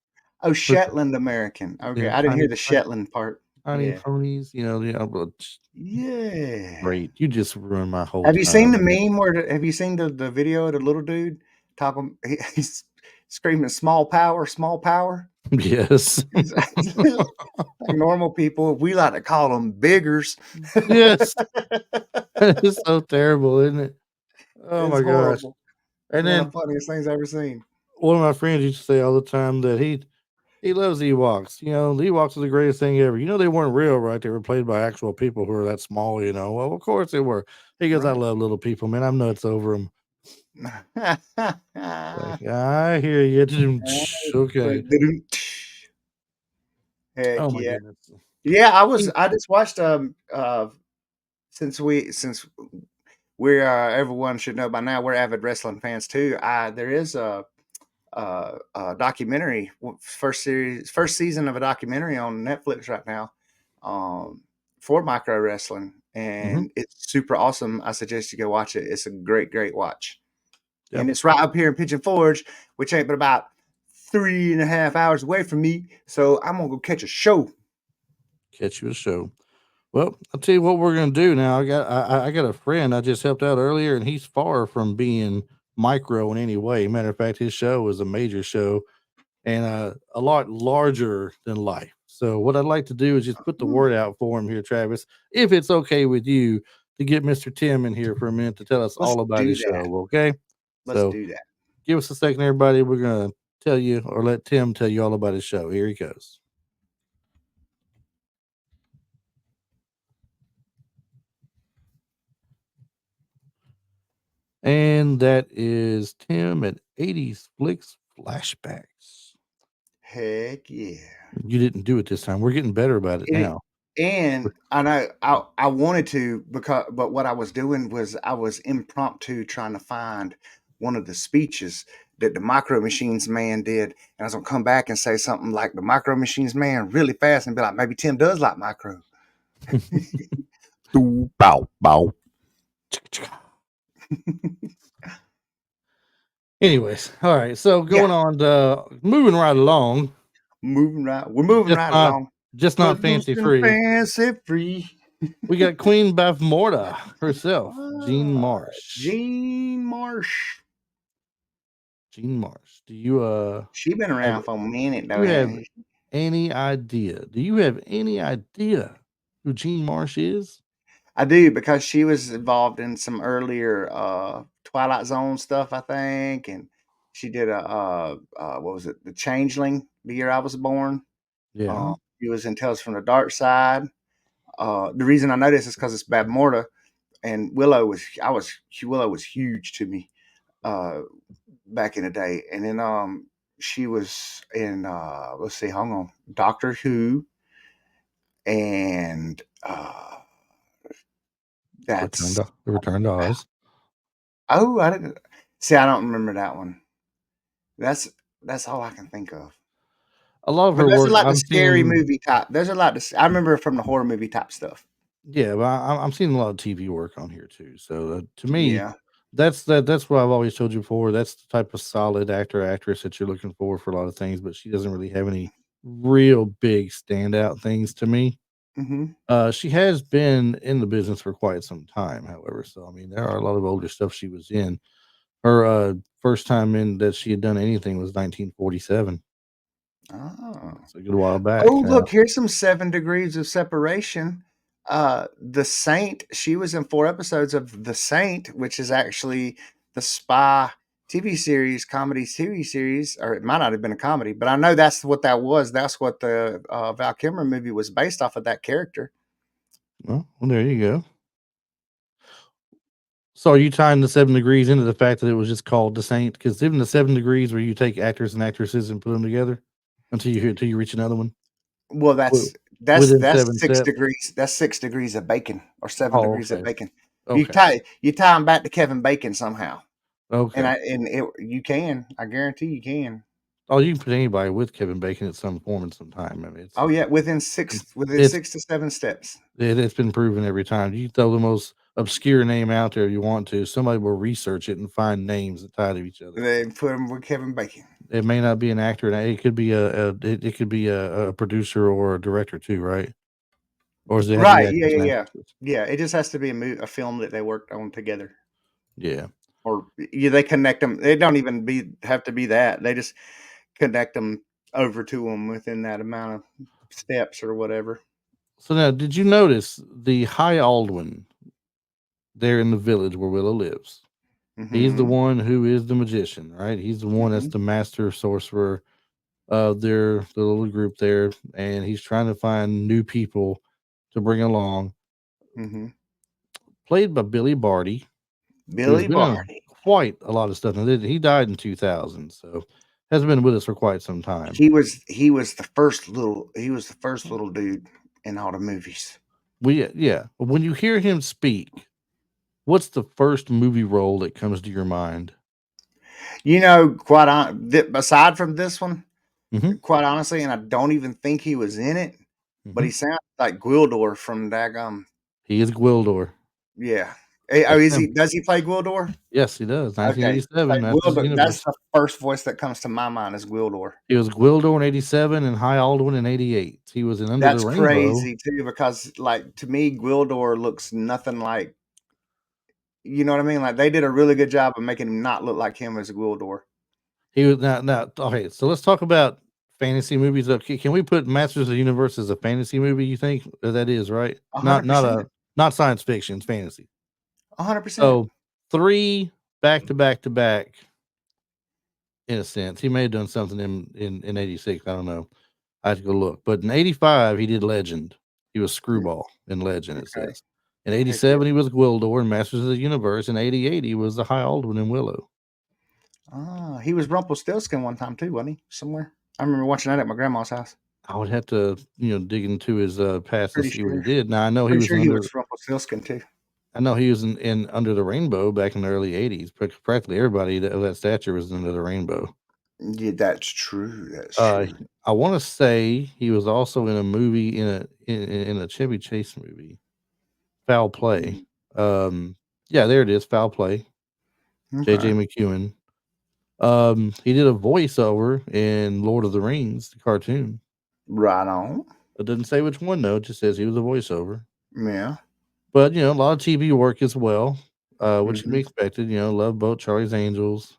Oh, which Shetland American. Okay, yeah, I didn't hear the Shetland part. tiny Yeah. ponies. Well, Yeah. great. You just ruined my whole Have you seen time. the meme have you seen the video of the little dude talking he's screaming small power, small power? Yes. He's like normal people, we like to call them biggers. Yes. It's so terrible, isn't it? Oh It's my gosh. horrible. It's And one of then the funniest things I've ever seen. one of my friends used to say all the time that he loves Ewoks. The Ewoks are the greatest thing ever. They weren't real, right? They were played by actual people who are that small. Well, of course they were. He goes, I Right. love little people, man. I'm nuts over them. Like, I hear you. Okay. Heck Oh my yeah. goodness. Yeah, Mm. I just watched since we're everyone should know by now we're avid wrestling fans too. There is a documentary, first season of a documentary on Netflix right now, for micro wrestling, Mhm. and it's super awesome. I suggest you go watch it. It's a great watch, Yep. and it's right up here in Pigeon Forge, which ain't but about 3.5 hours away from me. So I'm gonna go catch a show. Catch you a show. Well, I'll tell you what we're gonna do now. I got a friend I just helped out earlier, and he's far from being micro in any way. Matter of fact, his show is a major show and a lot larger than life. So what I'd like to do is just put the Hmm, word out for him here, Travis, if it's okay with you to get Mr. Tim in here for a minute to tell us let's all about do his that. show. Okay. Let's So do that. give us a second, everybody. We're gonna tell you or let Tim tell you all about his show. Here he goes. And that is Tim at 80s Flicks Flashbacks. Heck yeah. You didn't do it this time. We're getting better about it It now. and I know I wanted to but what I was doing was I was impromptu trying to find one of the speeches that the Micro Machines man did, and I was gonna come back and say something like the Micro Machines man really fast and be like, maybe Tim does like micro. Doo, bow, bow. Anyways, all right. So Yeah, going on to moving right along, we're moving just right not along. just We're not fancy loose and free. fancy free. We got Queen Bavmorda herself, Jean Ah, Marsh. Gene Marsh. Jean Marsh. Do you She been have around for a minute do though, you have hasn't she? any idea? Do you have any idea who Jean Marsh is? I do because she was involved in some earlier Twilight Zone stuff, I think, and she did a what was it, The Changeling, the year I was born. Yeah. She was in Tales from the Dark Side. The reason I know this is because it's Bad and Willow was huge to me back in the day, and then she was in let's see, hang on, Doctor Who, and that's The Return to Oz. oh, I didn't see. I don't remember that one. That's that's all I can think of. A lot of But her those are work like the I'm scary seeing. movie type. Those are like I remember from the horror movie type stuff. Yeah, but I'm seeing a lot of TV work on here too. So to me, Yeah. that's what I've always told you before. That's the type of solid actor actress that you're looking for a lot of things. But she doesn't really have any real big standout things to me. Hmm. She has been in the business for quite some time, however. So I mean, there are a lot of older stuff she was in. Her first time in that she had done anything was 1947. Oh. It's a good while back. Oh, look, here's some 7 degrees of separation. The Saint, she was in 4 episodes of The Saint, which is actually the spy TV series, comedy TV series, or it might not have been a comedy, but I know that's what that was. That's what the Val Kilmer movie was based off of that character. Well, there you go. So are you tying the 7 degrees into the fact that it was just called Descent? Because even the 7 degrees where you take actors and actresses and put them together until you reach another one Well, wi- that's within that's 7 6 steps. degrees. That's 6 degrees of bacon or 7 Oh, degrees of okay. bacon. Okay. You tie them back to Kevin Bacon somehow, Okay. you can. I guarantee you can. Oh, you can put anybody with Kevin Bacon at some form and some time. I mean, Oh yeah, within it's 6 to 7 steps. it's been proven every time. You throw the most obscure name out there you want to, somebody will research it and find names that tie to each other. They put him with Kevin Bacon. It may not be an actor, and it could be it could be a producer or a director too, right? Or does it have to be Right. Yeah. actors Yeah. and Yeah. actresses? Yeah. It just has to be a film that they worked on together, Yeah. or yeah, they connect them. They don't even have to be that. They just connect them over to them within that amount of steps or whatever. So now, did you notice the High Aldwin there in the village where Willow lives? He's the Mm-hmm. one who is the magician, right? He's the one that's Mm-hmm. the master sorcerer of the little group there, and he's trying to find new people to bring along. Mm-hmm. Played by Billy Barty, who's Billy been on Barty. quite a lot of stuff. Now, he died in 2000, so hasn't been with us for quite some time. He was the first little dude in all the movies. Yeah. When you hear him speak, what's the first movie role that comes to your mind? You know, aside from this one, Hmm. quite honestly, and I don't even think he was in it, but Hmm. he sounds like Gwildor from Dagum. He is Gwildor. Yeah. Oh, That's is he? him. Does he play Gwildor? Yes, he does. Okay. 1987, Like Masters of the Gwildor, that's Universe. the first voice that comes to my mind is Gwildor. He was Gwildor in 87 and High Aldwin in 88. He was in Under the That's Rainbow. crazy too, because like to me, Gwildor looks nothing like, you know what I mean? Like they did a really good job of making him not look like him as Gwildor. He was now. Okay, so let's talk about fantasy movies. Okay, can we put Masters of the Universe as a fantasy movie? You think that is right? Not not 100%. a not science fiction. It's fantasy. 100%. So 3 back to back to back. In a sense, he may have done something in 86. I don't know. I have to go look. But in 85, he did Legend. He was Screwball in Legend. It Okay. says. In Heck yeah. 87, he was Gwildor in Masters of the Universe. In 88, he was the High Aldwin in Willow. He was Rumpelstiltskin one time too, wasn't he? Somewhere. I remember watching that at my grandma's house. I would have to, dig into his past to Pretty see what he sure. did. Now I know he Pretty was sure in he under. was Rumpelstiltskin too. I know he was in Under the Rainbow back in the early '80s. Practically everybody of that stature was Under the Rainbow. Yeah, that's true. That's Uh, true. I want to say he was also in a movie in a Chevy Chase movie, Foul Play. Mm, Yeah, there it is, Foul Play. J.J. okay. McEwen. He did a voiceover in Lord of the Rings, the cartoon. Right on. It doesn't say which one though; it just says he was a voiceover. Yeah. But a lot of TV work as well, which can Mm-hmm. be expected. Love Boat, Charlie's Angels.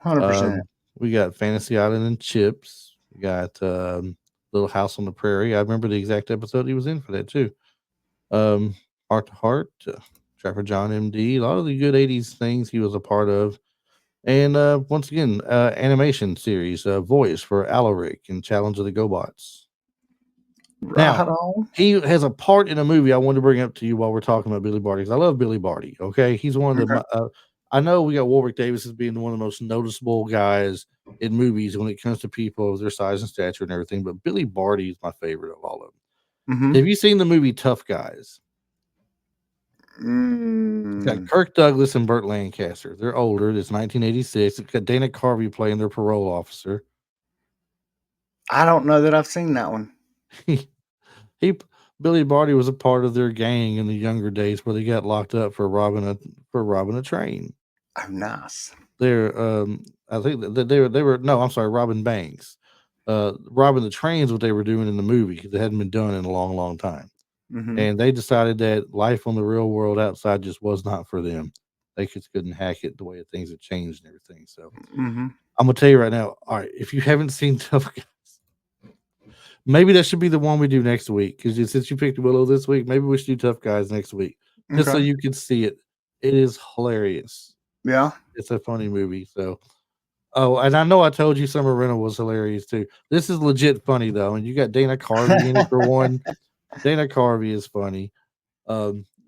100%. We got Fantasy Island and Chips. We got Little House on the Prairie. I remember the exact episode he was in for that too. Heart to Heart, Trapper John MD. A lot of the good '80s things he was a part of. And once again, animation series voice for Alaric and Challenge of the GoBots. Now, Right on. he has a part in a movie I wanted to bring up to you while we're talking about Billy Barty, 'cause I love Billy Barty, okay? He's one of Okay. the I know we got Warwick Davis as being one of the most noticeable guys in movies when it comes to people of their size and stature and everything, but Billy Barty is my favorite of all of them. Mm-hmm. Have you seen the movie Tough Guys? It's got Mm, Kirk Douglas and Burt Lancaster. They're older. It's 1986. It's got Dana Carvey playing their parole officer. I don't know that I've seen that one. He Billy Barty was a part of their gang in the younger days where they got locked up for robbing a train. Oh, nice. They're I think that they were no, I'm sorry, robbing banks. Robbing the trains what they were doing in the movie because it hadn't been done in a long, long time. Mm-hmm. And they decided that life on the real world outside just was not for them. They just couldn't hack it the way things have changed and everything. So Mm-hmm. I'm gonna tell you right now, all right, if you haven't seen Tough Guys, maybe that should be the one we do next week. Because since you picked Willow this week, maybe we should do Tough Guys next week. Just so Okay. you can see it. It is hilarious. Yeah. It's a funny movie. So and I know I told you Summer Rental was hilarious too. This is legit funny though. And you got Dana Carvey in it for one. Dana Carvey is funny.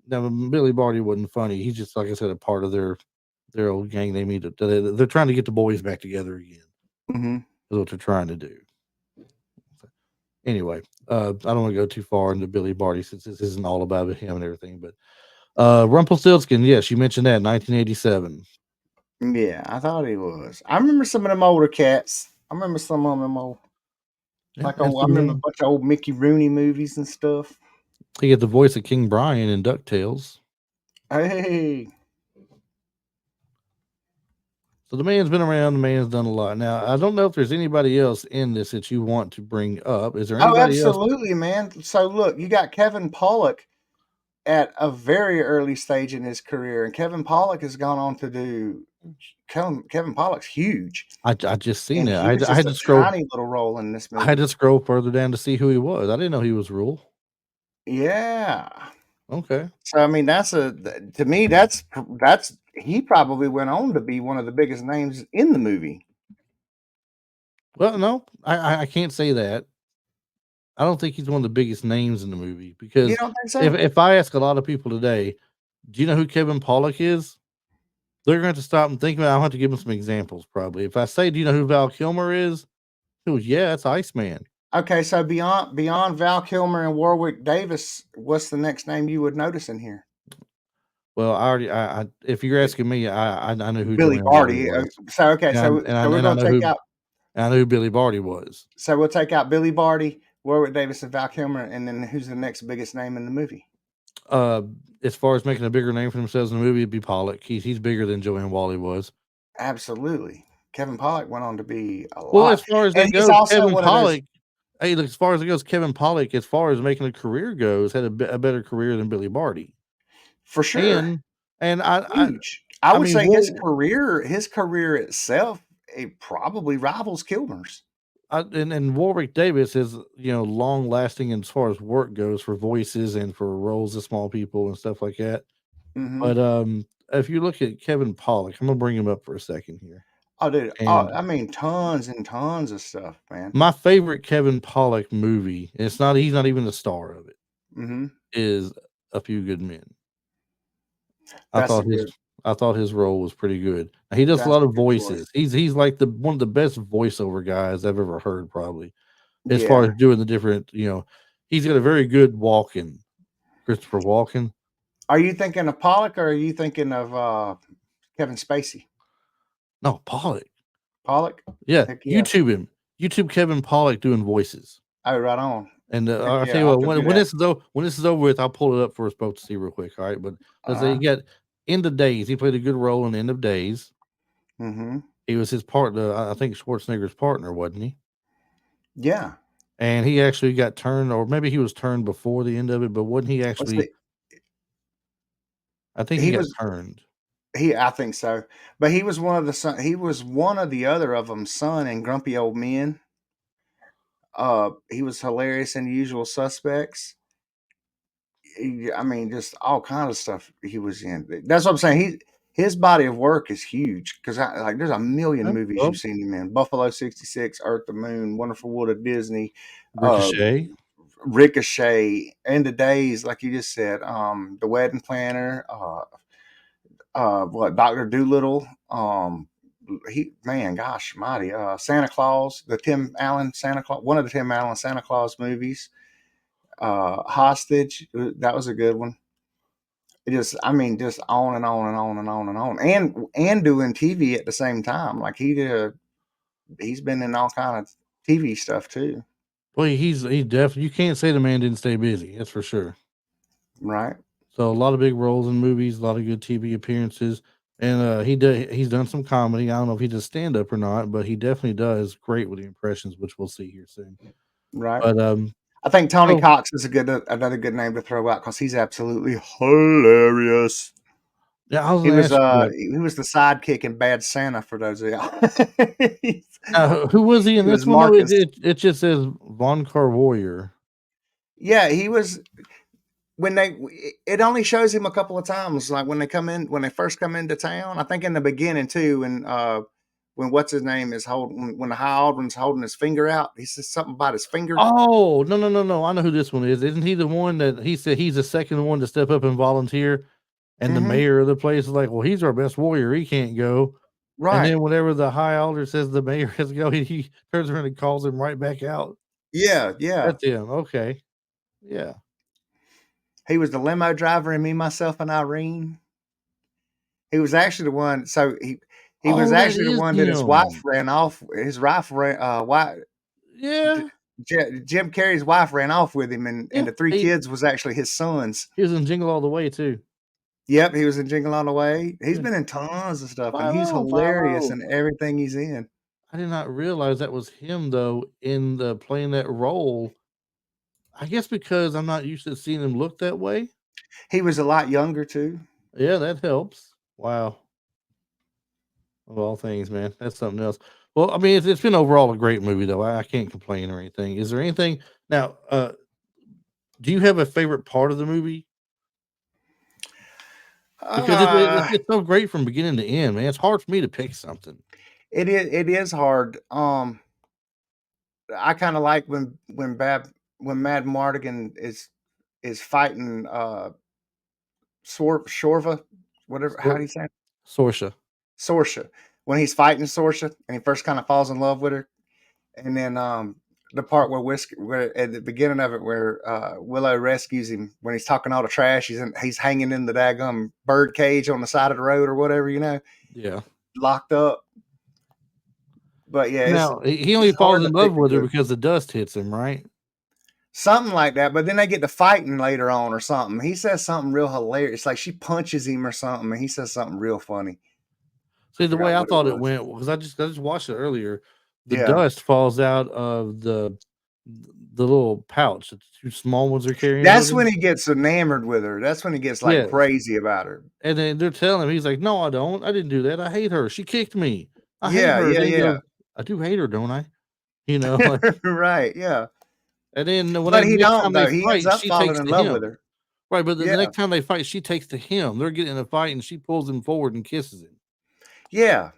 Now Billy Barty wasn't funny. He's just, like I said, a part of their old gang. They meet. They're trying to get the boys back together again. Mm-hmm. Is what they're trying to do. Anyway, I don't want to go too far into Billy Barty since this isn't all about him and everything. But Rumpelstiltskin, yes, you mentioned that 1987. Yeah, I thought he was. I remember some of them older cats. I remember some of them old, Yeah, like and old. I remember a bunch of old Mickey Rooney movies and stuff. he get the voice of King Brian in DuckTales. Hey, So the man's been around. The man's done a lot. Now I don't know if there's anybody else in this that you want to bring up. Is there oh, anybody else? absolutely, man. So look, you got Kevin Pollak at a very early stage in his career, and Kevin Pollak has gone on to do. Kevin Pollak's huge, I just seen and it. he was I just had a to scroll. tiny little role in this I had to movie. scroll further down to see who he was. I didn't know he was Rule. Yeah. Okay. So I mean, to me that's he probably went on to be one of the biggest names in the movie. Well, no, I can't say that. I don't think he's one of the biggest names in the movie You because don't think so? if I ask a lot of people today, do you know who Kevin Pollak is? They're going to stop and think about. I'll have to give them some examples probably. If I say, do you know who Val Kilmer is? Oh yeah, it's Iceman. Okay, so beyond Val Kilmer and Warwick Davis, what's the next name you would notice in here? Well, I already. If you're asking me, I know who Billy Joanne Wally Barty. was, So okay, and so we're I gonna know take out. who Billy Barty was. So we'll take out Billy Barty, Warwick Davis, and Val Kilmer, and then who's the next biggest name in the movie? Uh, as far as making a bigger name for themselves in the movie, it'd be Pollock. He's bigger than Joanne Wally was. Absolutely, Kevin Pollak went on to be a Well, lot, as far as and that he's goes, also Kevin one of those. Pollock. Hey, look, as far as it goes, Kevin Pollock, as far as making a career goes, had a better career than Billy Barty. For sure. And I Huge. I I would mean, say his career itself, it probably rivals Kilmer's. and Warwick Davis is long lasting as far as work goes for voices and for roles of small people and stuff like that. Mm-hmm. But if you look at Kevin Pollock, I'm gonna bring him up for a second here. Oh, dude. Oh, And I mean, tons and tons of stuff, man. my favorite Kevin Pollock movie, and he's not even the star of it, Mm-hmm. is A Few Good Men. I That's a thought his good. I thought his role was pretty good. He does a That's lot a of good choice. voices. He's like one of the best voiceover guys I've ever heard, probably. As far Yeah. as doing the different, he's got a very good walking. Christopher Walken. Are you thinking of Pollock or are you thinking of Kevin Spacey? No, Pollock. Pollock? Yeah, Heck yeah. YouTube him. YouTube Kevin Pollock doing voices. Oh, right on. And Heck I'll tell yeah. you I'll have what, to do when that. this is over with, I'll pull it up for us both to see real quick. All right, but let's say Uh-huh. you got End of Days. He played a good role in End of Days. Mm-hmm. He was his partner. I think Schwarzenegger's partner, wasn't he? Yeah. And he actually got turned, or maybe he was turned before the end of it. But wasn't he Let's actually? see. I think he He got was turned. I think so. But he was one of the son he was one of the other of them's son in Grumpy Old Men. He was hilarious in Usual Suspects. I mean, just all kind of stuff he was in. That's what I'm saying. His body of work is huge because like there's a million Oh, movies you've well, seen him in: Buffalo '66, Earth the Moon, Wonderful World of Disney, uh, Ricochet. Ricochet, End of Days, like you just said, The Wedding Planner, what Doctor Doolittle, gosh, mighty, Santa Claus, the Tim Allen Santa Claus, one of the Tim Allen Santa Claus movies, Hostage, that was a good one. It just, I mean, just on and on and on and on and on, and doing TV at the same time. Like he's been in all kind of TV stuff too, Well, he definitely. You can't say the man didn't stay busy. That's for sure. right? So a lot of big roles in movies, a lot of good TV appearances, and he's done some comedy. I don't know if he does stand up or not, but he definitely does great with the impressions, which we'll see here soon. Right. But I think Tony so Cox is another good name to throw out because he's absolutely hilarious. yeah, I was gonna ask you that. He was the sidekick in Bad Santa for those of y'all. Who was he in He this was one? No, Marcus. it just says Von Car Warrior. Yeah, he was when they it only shows him a couple of times, like when they first come into town. I think in the beginning too, and when what's his name is holding when the High Alderman's holding his finger out. He says something about his finger. Oh, no, no, no, no. I know who this one is. Isn't he the one that he said he's the second one to step up and volunteer? And the Mm-hmm. mayor of the place is like, well, he's our best warrior. He can't go. And Right. then whenever the high alder says the mayor has to go, he turns around and calls him right back out. Yeah, yeah. That's him. Okay. Yeah. He was the limo driver in Me, Myself, and Irene. He was actually the one. So he was Oh, that actually the is one that his wife him. ran off. His wife ran. Wife, Yeah. Jim Carrey's wife ran off with him, and Yeah. the three kids was actually his sons. He was in Jingle All the Way too. Yep, he was in Jingle All the Way. He's Yeah. been in tons of stuff, and he's 5-0, hilarious 5-0. in everything he's in. I did not realize that was him though in the playing that role. I guess because I'm not used to seeing him look that way. He was a lot younger too. Yeah, that helps. Wow. Of all things, man. That's something else. Well, I mean, it's been overall a great movie though. I can't complain or anything. Is there anything now, do you have a favorite part of the movie? Because Uh, it's so great from beginning to end, man. It's hard for me to pick something. it is hard. I kind of like when Madmartigan is fighting Shorva, whatever. How Sor do you say it? Sorsha. Sorsha. When he's fighting Sorsha and he first kind of falls in love with her, and then the part where at the beginning of it where Willow rescues him when he's talking all the trash, he's hanging in the daggum bird cage on the side of the road or whatever, Yeah. locked up. But yeah, Now, he only it's falls hard in to pick love a with her good because the dust hits him, right? something like that. But then they get to fighting later on or something. He says something real hilarious, like she punches him or something, and he says something real funny. I See, the way forgot I what it thought it was. went because I just watched it earlier. The Yeah, dust falls out of the little pouch that the 2 small ones are carrying with that's when him. he gets enamored with her. That's when he gets like Yes. crazy about her. And then they're telling him, he's like, "No, I don't. I didn't do that. I hate her. She kicked me. I hate Yeah, her." yeah, Then he yeah. goes, "I do hate her, don't I?" You know, like, Right, yeah. and then when But they he next don't time they though. He ends fight, up she falling takes in to love with him. her. Right, but the Yeah, next time they fight, she takes to him. They're getting in a fight, and she pulls him forward and kisses him. yeah.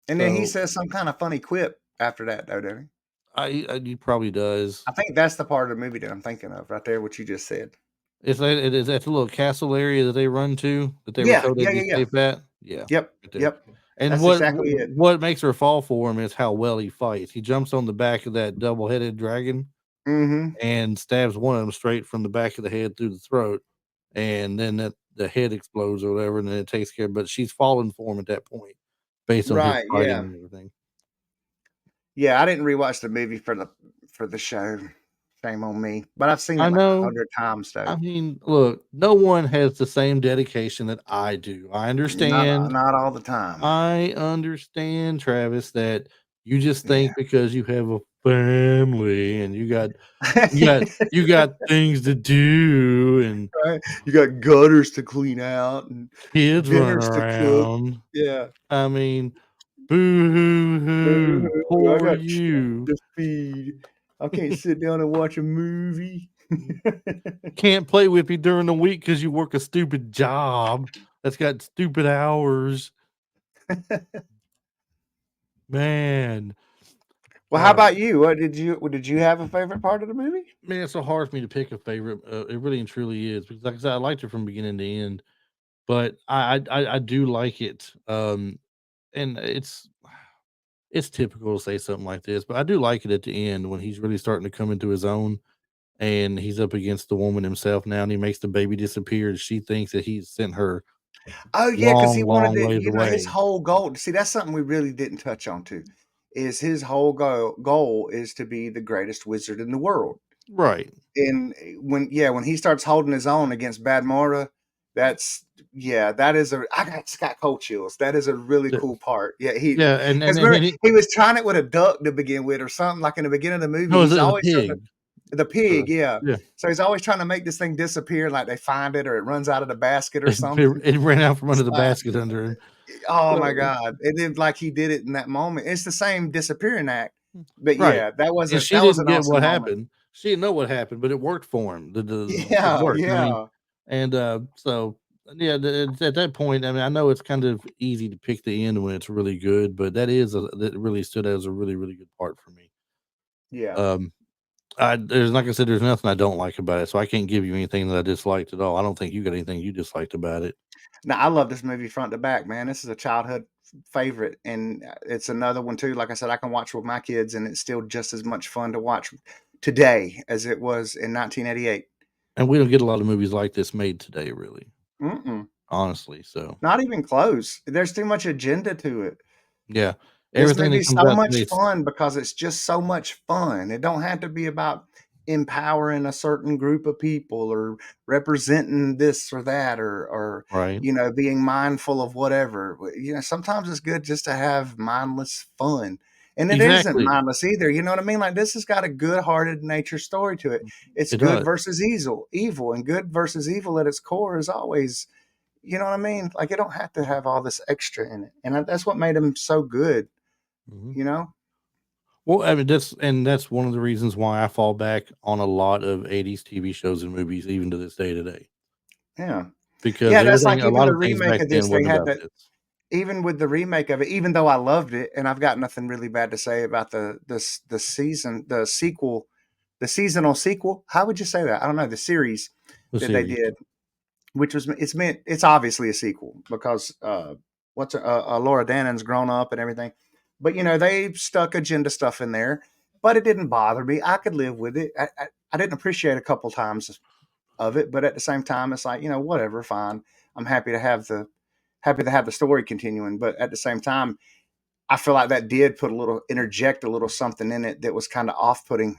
And then he So, says some kind of funny quip after that, though, doesn't he? he probably does. I think that's the part of the movie that I'm thinking of right there, what you just said. Is that the little castle area that they run to, that they were Yeah, told yeah, they'd yeah, be yeah. safe at? Yeah, Yep, right there. yep. And That's exactly it. what makes her fall for him is how well he fights. He jumps on the back of that double-headed dragon Mm-hmm. and stabs one of them straight from the back of the head through the throat, and then the head explodes or whatever, and then it takes care but she's fallen for him at that point based on his Right, fighting yeah. and everything. Yeah, I didn't rewatch the movie for the show. Shame on me. But I've seen I it like know. 100 times though. I mean, look, no one has the same dedication that I do. Not all the time. I understand, Travis, that you just Yeah. think because you have a family and you got things to do and Right? You got gutters to clean out and kids running dinners to cook. around. Yeah. I mean, boo hoo hoo, Boo-hoo, I poor got children you. to feed. I can't sit down and watch a movie. Can't play with me during the week because you work a stupid job that's got stupid hours. Man. Well, how Oh, about you? Did you have a favorite part of the movie? man, it's so hard for me to pick a favorite. It really and truly is because, like I said, I liked it from beginning to end. But I do like it. And it's typical to say something like this, but I do like it at the end when he's really starting to come into his own and he's up against the woman himself now and he makes the baby disappear and she thinks that he's sent her Oh yeah, because he long, wanted long to. ways His away. whole goal. See, that's something we really didn't touch on too. Is his whole goal is to be the greatest wizard in the world. Right. And when he starts holding his own against Badmorda, that's that is a got cold chills. That is a really The- cool part. Yeah, he Yeah, because and then he was trying it with a duck to begin with or something like in the beginning of the movie. no, He's it's a always trying to pig. the pig, yeah. Yeah. So he's always trying to make this thing disappear, like they find it or it runs out of the basket or something. It ran out from It's under the like, basket under him. oh my So, god! And then like he did it in that moment. It's the same disappearing act, but right. yeah, that was And a she that was didn't an get awesome what moment. happened. She didn't know what happened, but it worked for him. It Yeah, worked. I mean, yeah. and so Yeah, it's at that point, I mean, I know it's kind of easy to pick the end when it's really good, but that really stood out as a really, really good part for me. Yeah. Um, I there's like I said, there's nothing I don't like about it, so I can't give you anything that I disliked at all. I don't think you got anything you disliked about it. Now, I love this movie front to back, man. This is a childhood favorite, and it's another one too. Like I said, I can watch with my kids, and it's still just as much fun to watch today as it was in 1988. And we don't get a lot of movies like this made today, really, Mm-mm. honestly. So Not even close. There's too much agenda to it. yeah, This everything that movie's comes so out much today, fun because it's just so much fun. It don't have to be about empowering a certain group of people or representing this or that or right? being mindful of whatever. Sometimes it's good just to have mindless fun. And it isn't Exactly, mindless either. You know what I mean? Like this has got a good-hearted nature story to it. It's it good does. versus evil, and good versus evil at its core is always, you know what I mean? Like it don't have to have all this extra in it. And that's what made him so good, Mhm. you know? Well, I mean, that's one of the reasons why I fall back on a lot of '80s TV shows and movies, even to this day today, Yeah. because Yeah, that's everything, like a even lot the of things remake back of this, then they wasn't had about that this. even with the remake of it, even though I loved it, and I've got nothing really bad to say about the seasonal sequel. How would you say that? I don't know, the series The that they series, did, which was it's obviously a sequel because Laura Dannon's grown up and everything. But they stuck agenda stuff in there, but it didn't bother me. I could live with it. I didn't appreciate a couple times of it, but at the same time, it's like whatever, fine. I'm happy to have the story continuing, but at the same time, I feel like that did interject a little something in it that was kind of off putting.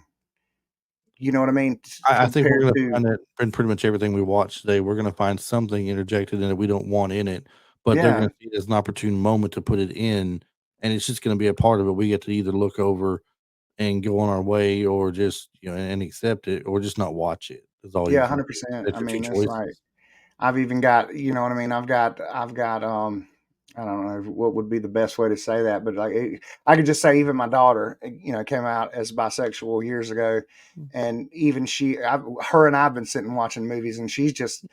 You know what I mean? I think we're Compared gonna to find that in pretty much everything we watch today. We're gonna find something interjected in it we don't want in it, but they're yeah, gonna see it as an opportune moment to put it in, and it's just gonna be a part of it. We get to either look over and go on our way, or just and accept it, or just not watch it. Is all you yeah, can do. 100%. That's I your two mean, it's like choices. I've even got, you know what I mean? I've got, I don't know what would be the best way to say that, but like, I could just say even my daughter, came out as bisexual years ago. And even her and I've been sitting watching movies and she's just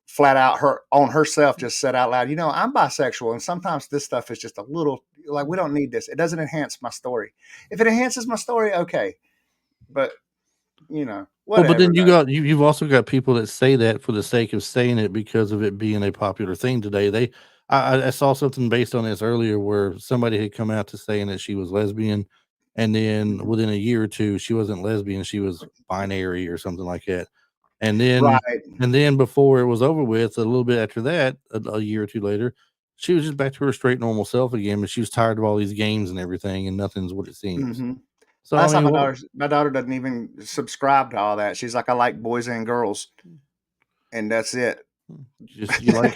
flat out her on herself just said out loud, I'm bisexual. And sometimes this stuff is just a little like, we don't need this. It doesn't enhance my story. If it enhances my story, okay. But, Well, but whatever then though. you've also got people that say that for the sake of saying it because of it being a popular thing today. I saw something based on this earlier where somebody had come out to saying that she was lesbian, and then Mhm. within a year or two, she wasn't lesbian, she was binary or something like that. And then Right. and then before it was over with, a little bit after that, a year or two later, she was just back to her straight normal self again, but she was tired of all these games and everything, and nothing's what it seems. Hmm. So I That's how mean, my well, daughter doesn't even subscribe to all that. She's like, I like boys and girls, and that's it. just you like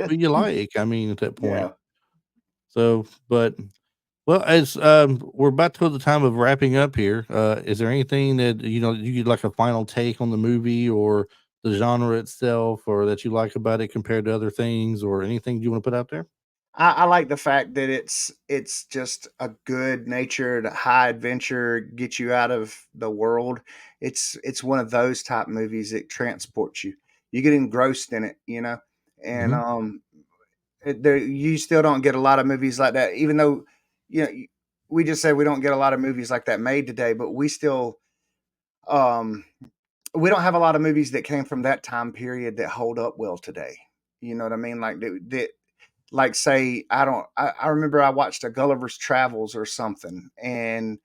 who you like. I mean, at that point. Yeah. So, but well, as we're about to the time of wrapping up here, is there anything that you like a final take on the movie or the genre itself, or that you like about it compared to other things, or anything you want to put out there? I like the fact that it's just a good natured high adventure, get you out of the world. It's one of those type movies that transports you. You get engrossed in it. And Hmm. you still don't get a lot of movies like that, even though you know we just said we don't get a lot of movies like that made today, but um we don't have a lot of movies that came from that time period that hold up well today. You know what I mean? Like that like say I remember I watched a Gulliver's Travels or something, and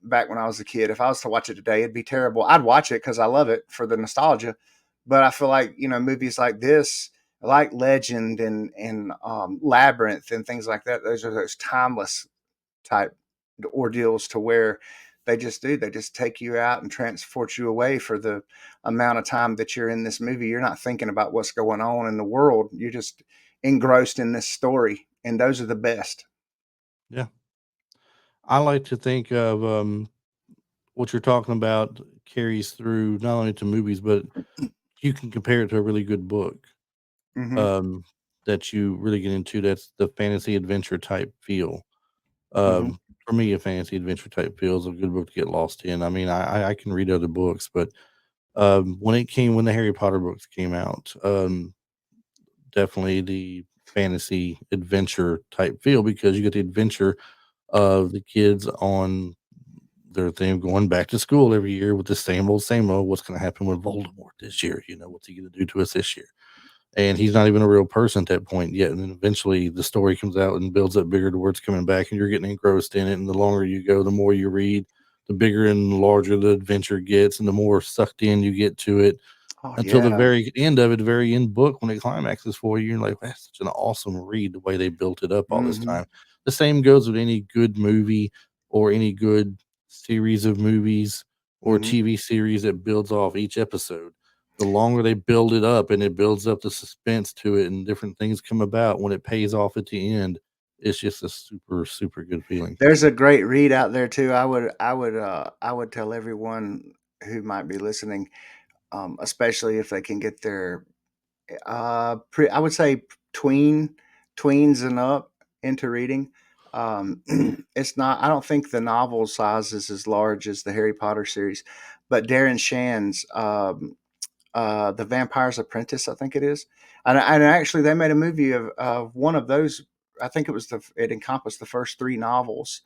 back when I was a kid, if I was to watch it today it'd be terrible. I'd watch it because I love it for the nostalgia, but I feel like movies like this, like Legend and Labyrinth and things like that, those are those timeless type ordeals to where they just take you out and transport you away for the amount of time that you're in this movie. You're not thinking about what's going on in the world, you're just engrossed in this story, and those are the best. Yeah, I like to think of what you're talking about carries through not only to movies, but you can compare it to a really good book. Hmm. um, that you really get into. That's the fantasy adventure type feel. Hmm. For me, a fantasy adventure type feel is a good book to get lost in. I mean, I can read other books, but when the Harry Potter books came out, definitely the fantasy adventure type feel because you get the adventure of the kids on their thing of going back to school every year with the same old. What's going to happen with Voldemort this year? What's he going to do to us this year? And he's not even a real person at that point yet. And then eventually the story comes out and builds up bigger to where it's coming back, and you're getting engrossed in it. And the longer you go, the more you read, the bigger and larger the adventure gets, and the more sucked in you get to it Oh until the yeah. very end of it, the very end book when it climaxes for you. You're like, that's such an awesome read the way they built it up all this Hmm. time. The same goes with any good movie or any good series of movies or Hmm. TV series that builds off each episode. The longer they build it up and it builds up the suspense to it and different things come about when it pays off at the end, it's just a super, super good feeling. There's a great read out there too. I would tell everyone who might be listening, especially if they can get their I would say tweens and up into reading. It's not. I don't think the novel size is as large as the Harry Potter series, but Darren Shan's The Vampire's Apprentice, I think it is, and actually they made a movie of one of those. I think it encompassed the first three novels.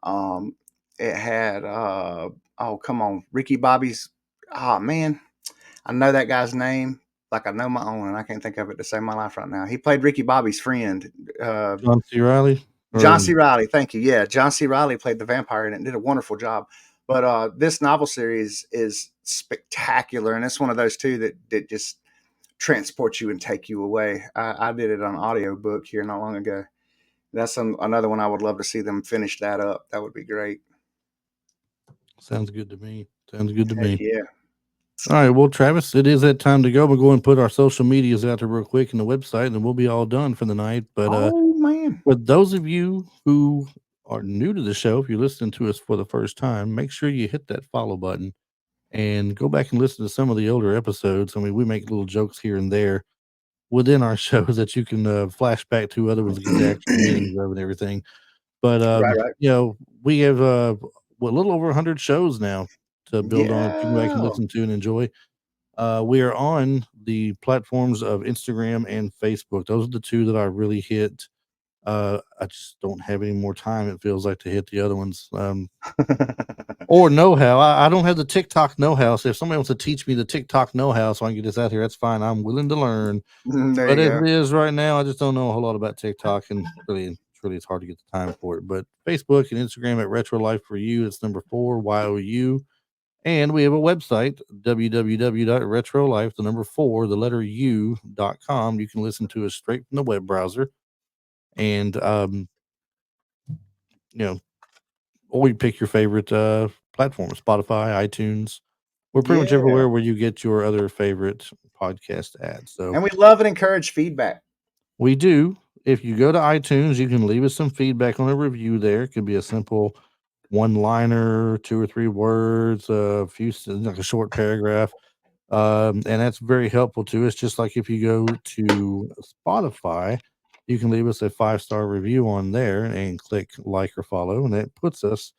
Um, it had oh come on, Ricky Bobby's. Oh man, I know that guy's name like I know my own, and I can't think of it to save my life right now. He played Ricky Bobby's friend, John C. Riley John or C. Riley. Thank you. Yeah, John C. Riley played the vampire in it and did a wonderful job. But this novel series is spectacular, and it's one of those two that just transport you and take you away. I did it on audiobook here not long ago. That's another one I would love to see them finish that up. That would be great. sounds good to me. Sounds good to Heck me. yeah. All right, well, Travis, it is that time to go. We'll go and put our social medias out there real quick and the website, and then we'll be all done for the night. But Oh man. for those of you who are new to the show, if you're listening to us for the first time, make sure you hit that follow button and go back and listen to some of the older episodes. I mean, we make little jokes here and there within our shows that you can flash back to other ones to get the actual meanings of and everything. But Right, right. we have a little over 100 shows now to build on. You can go back and Yeah. listen to and enjoy. We are on the platforms of Instagram and Facebook. Those are the two that I really hit. I just don't have any more time. It feels like to hit the other ones. Or know how. I don't have the TikTok know how. So if somebody wants to teach me the TikTok know how, so I can get this out here, that's fine. I'm willing to learn. There But you as go. it is right now, I just don't know a whole lot about TikTok, and it's hard to get the time for it. But Facebook and Instagram at Retro Life for You. It's number 4 YOU. And we have a website, www.retrolife, the number 4, the letter U.com. You can listen to us straight from the web browser. And, you know, or you pick your favorite platform, Spotify, iTunes. We're pretty much Yeah. everywhere where you get your other favorite podcast ads. So And we love and encourage feedback. we do. If you go to iTunes, you can leave us some feedback on a review there. It could be a simple one liner, 2 or 3 words, a few, like a short paragraph. And that's very helpful to us. Just like if you go to Spotify, you can leave us a 5-star review on there and click like or follow, and that puts us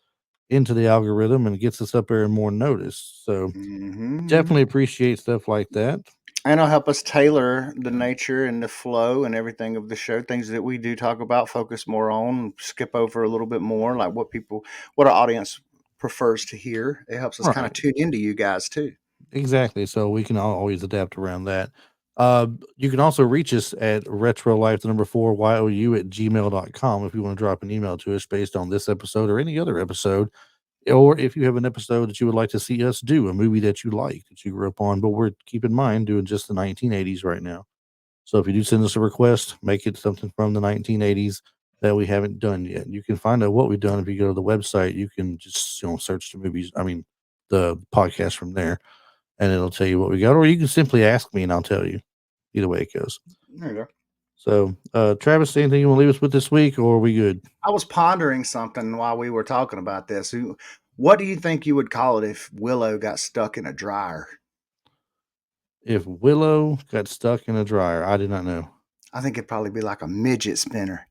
into the algorithm and gets us up there and more noticed. So Hmm. definitely appreciate stuff like that. And it'll help us tailor the nature and the flow and everything of the show. Things that we do talk about, focus more on, skip over a little bit more, like what our audience prefers to hear. It helps us kind of Right. tune into you guys too. Exactly. So we can always adapt around that. You can also reach us at retrolife, the number 4 YOU at gmail.com if you want to drop an email to us based on this episode or any other episode. Or if you have an episode that you would like to see us do, a movie that you like, that you grew up on, but we're keep in mind doing just the 1980s right now. So if you do send us a request, make it something from the 1980s that we haven't done yet. You can find out what we've done if you go to the website. You can just search the movies. I mean, the podcast from there, and it'll tell you what we got. Or you can simply ask me, and I'll tell you. Either way it goes. There you go. So, Travis, anything you want to leave us with this week, or are we good? I was pondering something while we were talking about this. What do you think you would call it if Willow got stuck in a dryer? If Willow got stuck in a dryer, I did not know. I think it'd probably be like a midget spinner.